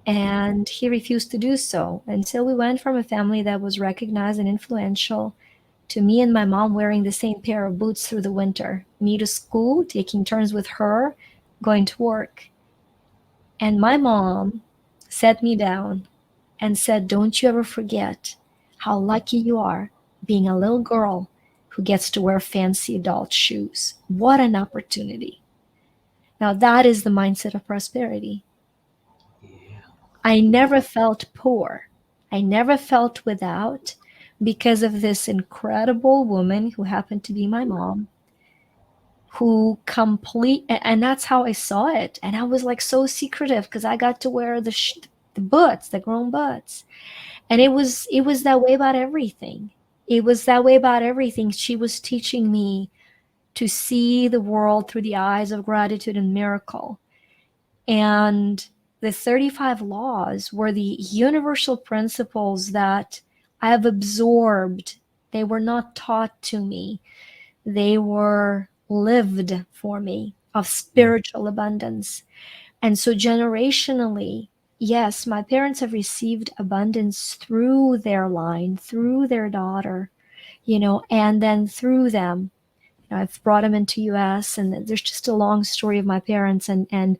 [SPEAKER 2] And he refused to do so. And so we went from a family that was recognized and influential to me and my mom wearing the same pair of boots through the winter, me to school, taking turns with her, going to work. And my mom sat me down and said, "Don't you ever forget how lucky you are being a little girl who gets to wear fancy adult shoes. What an opportunity." Now, that is the mindset of prosperity.
[SPEAKER 1] Yeah.
[SPEAKER 2] I never felt poor. I never felt without because of this incredible woman who happened to be my mom, who and that's how I saw it. And I was like so secretive because I got to wear the boots, the grown butts. And it was that way about everything. It was that way about everything. She was teaching me to see the world through the eyes of gratitude and miracle. And the 35 laws were the universal principles that I have absorbed. They were not taught to me, they were lived for me, of spiritual abundance. And so, generationally, yes, my parents have received abundance through their line, through their daughter, and then through them. I've brought them into US, and there's just a long story of my parents and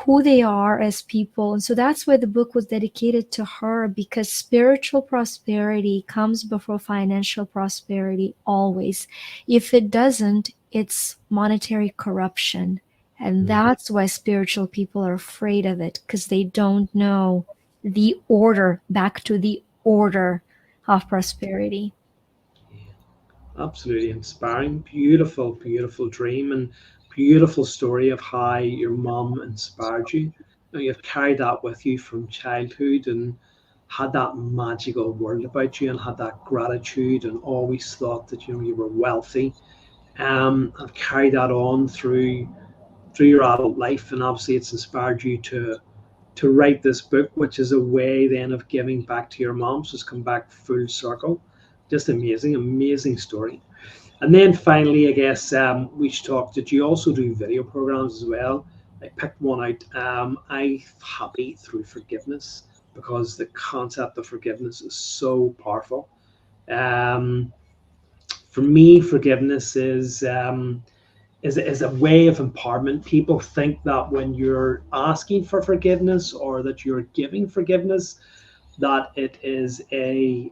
[SPEAKER 2] who they are as people. And so that's why the book was dedicated to her, because spiritual prosperity comes before financial prosperity always. If it doesn't, it's monetary corruption. And that's why spiritual people are afraid of it, because they don't know the order, back to the order of prosperity.
[SPEAKER 1] Absolutely inspiring. Beautiful, beautiful dream and beautiful story of how your mom inspired you. You've carried that with you from childhood and had that magical world about you and had that gratitude and always thought that you were wealthy. I've carried that on through your adult life, and obviously it's inspired you to write this book, which is a way then of giving back to your mom. So it's come back full circle. Just amazing, amazing story. And then finally, I guess we should talk that you also do video programs as well. I picked one out. I'm happy through forgiveness because the concept of forgiveness is so powerful. Um, for me, forgiveness is a way of empowerment. People think that when you're asking for forgiveness or that you're giving forgiveness, that it is a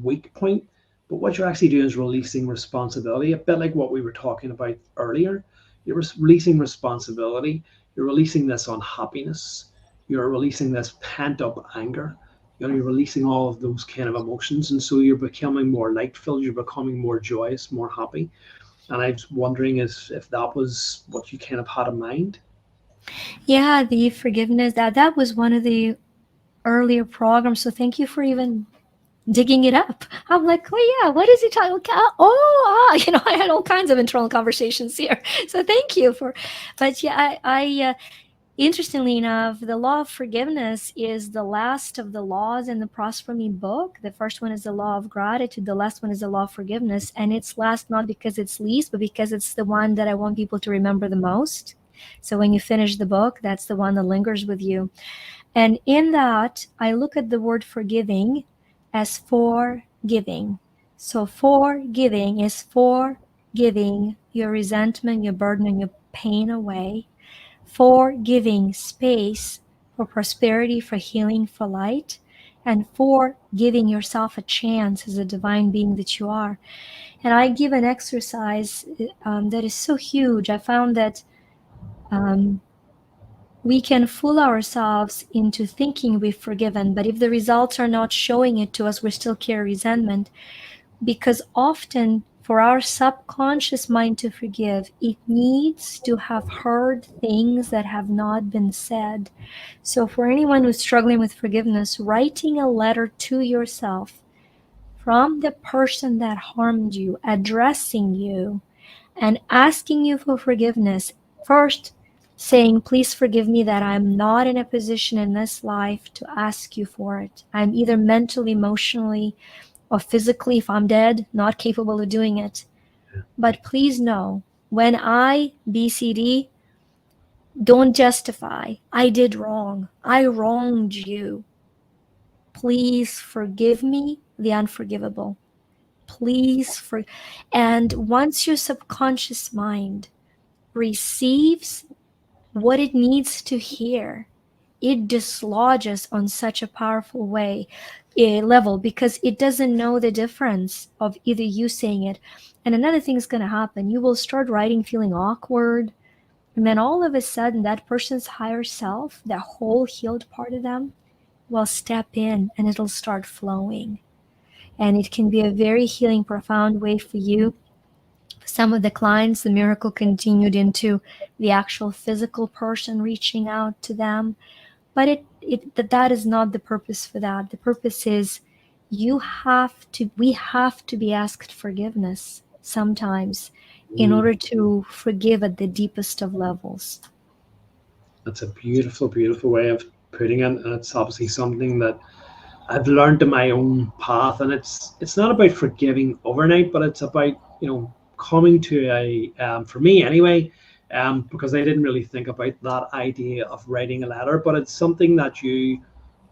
[SPEAKER 1] weak point. But what you're actually doing is releasing responsibility, a bit like what we were talking about earlier. You're releasing responsibility. You're releasing this unhappiness. You're releasing this pent up anger. You're releasing all of those kind of emotions. And so you're becoming more light filled. You're becoming more joyous, more happy. And I was wondering if that was what you kind of had in mind.
[SPEAKER 2] Yeah, the forgiveness, that was one of the earlier programs. So thank you for even digging it up. I'm like, oh yeah, what is he talking about? Oh, I had all kinds of internal conversations here. So thank you for, but yeah, interestingly enough, the law of forgiveness is the last of the laws in the Prosper Me book. The first one is the law of gratitude. The last one is the law of forgiveness. And it's last not because it's least, but because it's the one that I want people to remember the most. So when you finish the book, that's the one that lingers with you. And in that, I look at the word forgiving as forgiving. So forgiving is forgiving your resentment, your burden, and your pain away. For giving space for prosperity, for healing, for light, and for giving yourself a chance as a divine being that you are. And I give an exercise that is so huge. I found that um, we can fool ourselves into thinking we've forgiven, but if the results are not showing it to us, we still carry resentment. Because often, for our subconscious mind to forgive, it needs to have heard things that have not been said. So, for anyone who's struggling with forgiveness, writing a letter to yourself from the person that harmed you, addressing you, and asking you for forgiveness. First, saying, please forgive me that I'm not in a position in this life to ask you for it. I'm either mentally, emotionally, or physically, if I'm dead, not capable of doing it. But please know, when I, BCD, Don't justify. I did wrong. I wronged you. Please forgive me the unforgivable. Please for and once your subconscious mind receives what it needs to hear, it dislodges on such a powerful way level, because it doesn't know the difference of either you saying it. And another thing is going to happen, you will start writing feeling awkward, and then all of a sudden that person's higher self, that whole healed part of them, will step in and it'll start flowing. And it can be a very healing, profound way for you. Some of the clients, the miracle continued into the actual physical person reaching out to them. But that is not the purpose for that. The purpose is we have to be asked forgiveness sometimes in order to forgive at the deepest of levels.
[SPEAKER 1] That's a beautiful, beautiful way of putting it. And it's obviously something that I've learned in my own path. And it's not about forgiving overnight, but it's about, coming to a, for me anyway, because I didn't really think about that idea of writing a letter, but it's something that you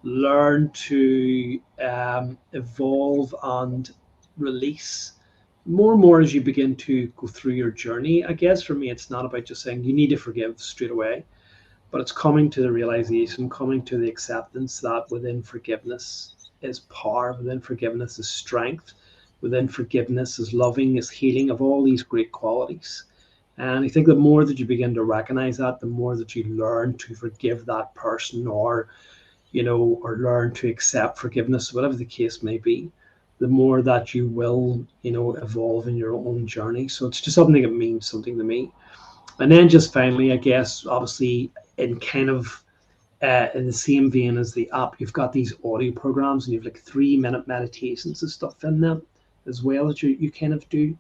[SPEAKER 1] learn to evolve and release more and more as you begin to go through your journey. I guess for me, it's not about just saying you need to forgive straight away, but it's coming to the realization, coming to the acceptance that within forgiveness is power, within forgiveness is strength, within forgiveness is loving, is healing, of all these great qualities. And I think the more that you begin to recognize that, the more that you learn to forgive that person, or learn to accept forgiveness, whatever the case may be, the more that you will, evolve in your own journey. So it's just something that means something to me. And then just finally, I guess, obviously, in kind of in the same vein as the app, you've got these audio programs and you've like 3 minute meditations and stuff in them as well that you kind of do.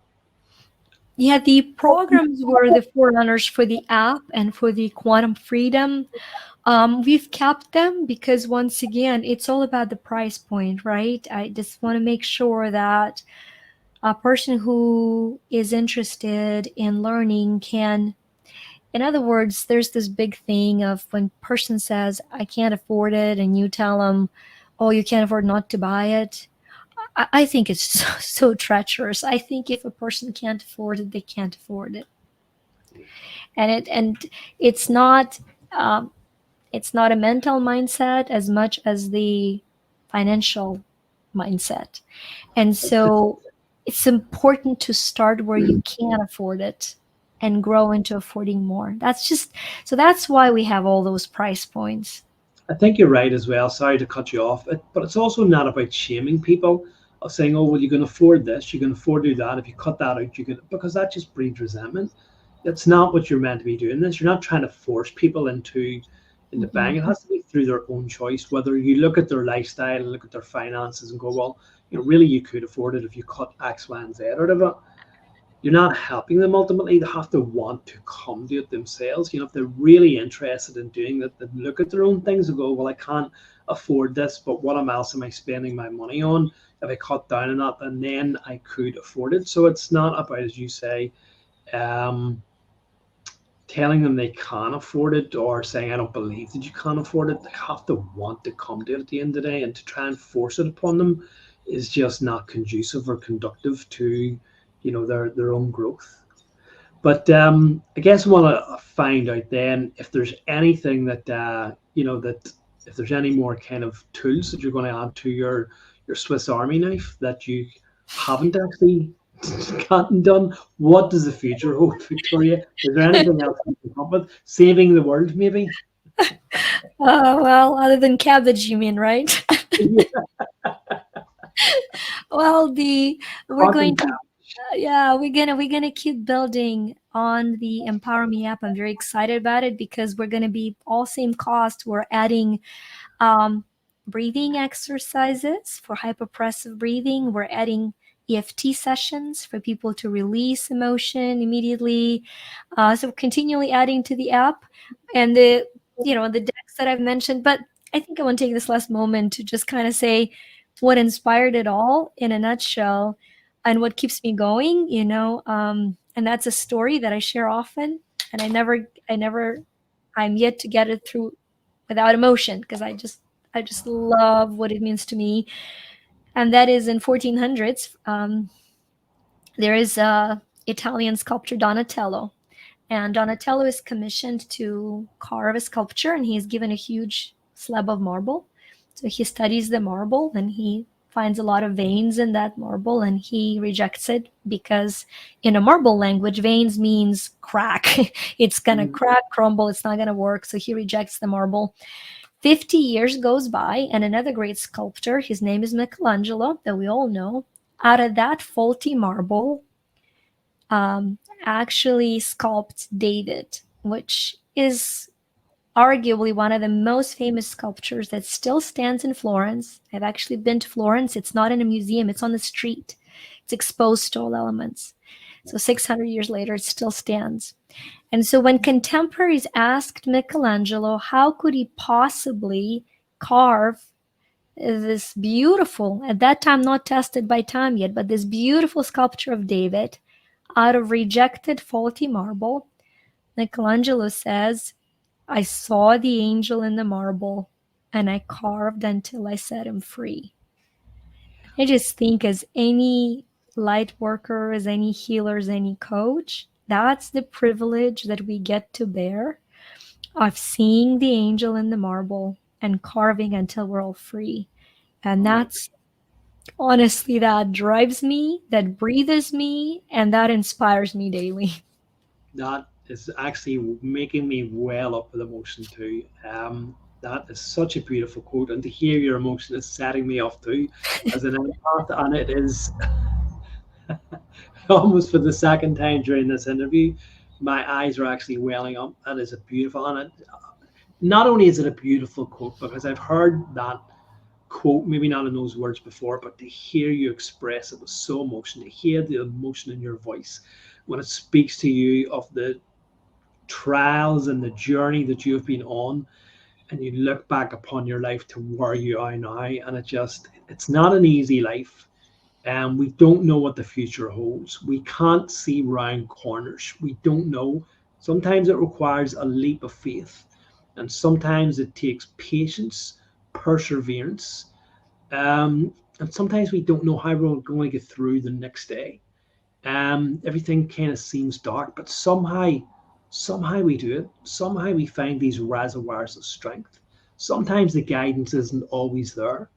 [SPEAKER 2] Yeah, the programs were the forerunners for the app and for the Quantum Freedom. We've kept them because, once again, it's all about the price point, right? I just want to make sure that a person who is interested in learning can, in other words, there's this big thing of when person says, I can't afford it, and you tell them, oh, you can't afford not to buy it. I think it's so treacherous. I think if a person can't afford it, they can't afford it. And it's not um, it's not a mental mindset as much as the financial mindset. And so it's important to start where you can afford it and grow into affording more. That's why we have all those price points.
[SPEAKER 1] I think you're right as well. Sorry to cut you off, but it's also not about shaming people of saying, "Oh, well, you can afford this, you can afford to do that. If you cut that out, you can," because that just breeds resentment. That's not what you're meant to be doing. This, you're not trying to force people into buying. It
[SPEAKER 2] Mhm.
[SPEAKER 1] has to be through their own choice. Whether you look at their lifestyle and look at their finances and go, "Well, really, you could afford it if you cut X, Y, and Z out of it." You're not helping them ultimately. They have to want to come to it themselves. If they're really interested in doing that, they look at their own things and go, well, I can't afford this, but what else am I spending my money on? If I cut down on that, and then I could afford it. So it's not about, as you say, um, telling them they can't afford it or saying, I don't believe that you can't afford it. They have to want to come to it at the end of the day, and to try and force it upon them is just not conducive or conductive to, their own growth. But I guess I want to find out then if there's anything that that if there's any more kind of tools that you're going to add to your Swiss Army knife that you haven't actually gotten done. What does the future hold, Victoria? Is there anything else you can come up with? Saving the world, maybe?
[SPEAKER 2] Well, other than cabbage, you mean, right? Well, the we're going
[SPEAKER 1] Talking
[SPEAKER 2] to yeah, we're gonna keep building on the Empower Me app. I'm very excited about it because we're gonna be all same cost. We're adding um, breathing exercises for hyperpressive breathing. We're adding EFT sessions for people to release emotion immediately. So continually adding to the app and the decks that I've mentioned. But I think I want to take this last moment to just kind of say what inspired it all in a nutshell and what keeps me going. And that's a story that I share often, and I never I'm yet to get it through without emotion, because I just love what it means to me. And that is in 1400s. There is a Italian sculptor Donatello, and Donatello is commissioned to carve a sculpture, and he is given a huge slab of marble. So he studies the marble, and he finds a lot of veins in that marble, and he rejects it because in a marble language, veins means crack. It's gonna crack, crumble, it's not gonna work. So he rejects the marble. 50 years goes by, and another great sculptor, his name is Michelangelo, that we all know, out of that faulty marble, actually sculpts David, which is arguably one of the most famous sculptures that still stands in Florence. I've actually been to Florence. It's not in a museum, it's on the street. It's exposed to all elements. So 600 years later, it still stands. And so when contemporaries asked Michelangelo how could he possibly carve this beautiful, at that time not tested by time yet, but this beautiful sculpture of David out of rejected faulty marble, Michelangelo says, I saw the angel in the marble and I carved until I set him free. I just think, as any light worker, as any healer, as any coach, that's the privilege that we get to bear, of seeing the angel in the marble and carving until we're all free. And that's honestly, that drives me, that breathes me, and that inspires me daily.
[SPEAKER 1] That is actually making me well up with emotion too. That is such a beautiful quote, and to hear your emotion is setting me off too, as an empath, and it is almost for the second time during this interview, my eyes are actually welling up. That is a beautiful, and not only is it a beautiful quote, because I've heard that quote, maybe not in those words before, but to hear you express it with so emotion, to hear the emotion in your voice when it speaks to you of the trials and the journey that you have been on, and you look back upon your life to where you are now, and it's not an easy life. And we don't know what the future holds. We can't see round corners. We don't know. Sometimes it requires a leap of faith, and sometimes it takes patience, perseverance, and sometimes we don't know how we're going to get through the next day. Everything kind of seems dark, but somehow we do it. Somehow we find these reservoirs of strength. Sometimes the guidance isn't always there.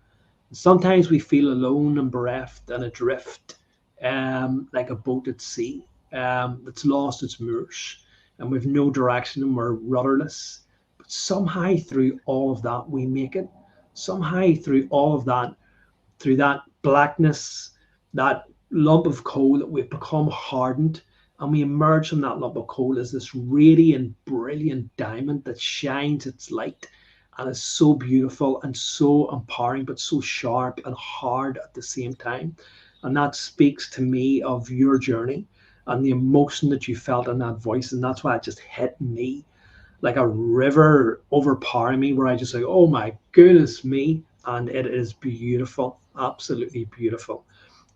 [SPEAKER 1] Sometimes we feel alone and bereft and adrift, like a boat at sea, that's lost its moors, and we've no direction and we're rudderless. But somehow through all of that, we make it. Somehow through all of that, through that blackness, that lump of coal, that we've become hardened, and we emerge from that lump of coal as this radiant, brilliant diamond that shines its light and is so beautiful and so empowering, but so sharp and hard at the same time. And that speaks to me of your journey and the emotion that you felt in that voice. And that's why it just hit me like a river overpowering me, where I just like, oh my goodness me. And it is beautiful, absolutely beautiful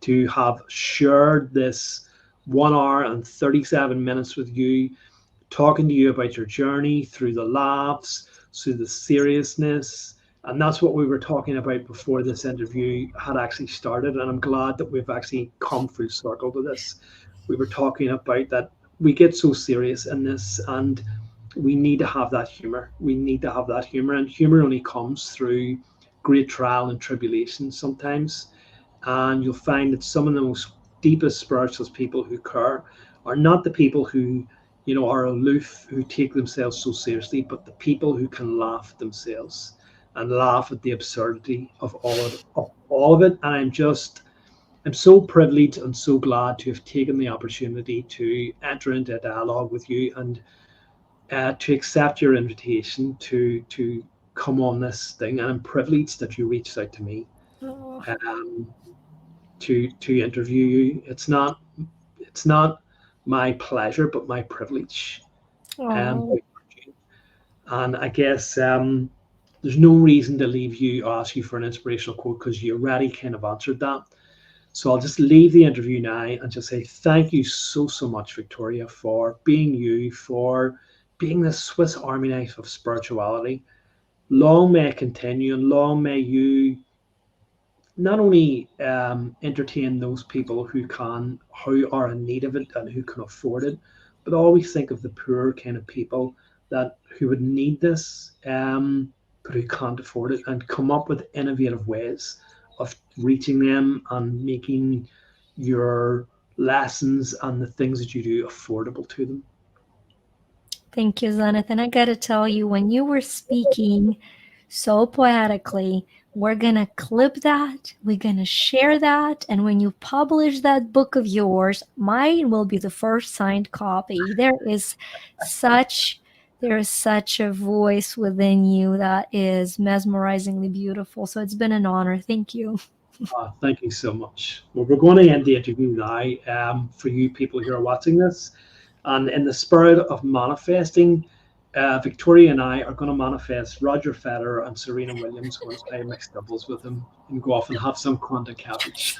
[SPEAKER 1] to have shared this 1 hour and 37 minutes with you, talking to you about your journey through the laughs, through the seriousness. And that's what we were talking about before this interview had actually started. And I'm glad that we've actually come full circle to this. We were talking about that we get so serious in this, and we need to have that humor. We need to have that humor, and humor only comes through great trial and tribulation sometimes. And you'll find that some of the most deepest spiritual people who care are not the people who, are aloof, who take themselves so seriously, but the people who can laugh at themselves and laugh at the absurdity of all of it. And I'm so privileged and so glad to have taken the opportunity to enter into a dialogue with you, and to accept your invitation to come on this thing. And I'm privileged that you reached out to me.
[SPEAKER 2] Oh.
[SPEAKER 1] Um, to interview you. It's not my pleasure, but my privilege. Um,
[SPEAKER 2] Oh.
[SPEAKER 1] and I guess there's no reason to leave you or ask you for an inspirational quote, because you already kind of answered that. So I'll just leave the interview now and just say thank you so much, Victoria, for being you, for being the Swiss Army knife of spirituality. Long may it continue, and long may you not only entertain those people who are in need of it and who can afford it, but always think of the poor kind of people that who would need this, but who can't afford it, and come up with innovative ways of reaching them and making your lessons and the things that you do affordable to them.
[SPEAKER 2] Thank you, Zenith. And I got to tell you, when you were speaking so poetically, we're going to clip that. We're going to share that. And when you publish that book of yours, mine will be the first signed copy. There is such a voice within you that is mesmerizingly beautiful. So it's been an honor. Thank you.
[SPEAKER 1] Thank you so much. Well, we're going to end the interview now. For you people who are watching this, and in the spirit of manifesting, Victoria and I are going to manifest Roger Federer and Serena Williams going to play mixed doubles with him and go off and have some quantum cabbage.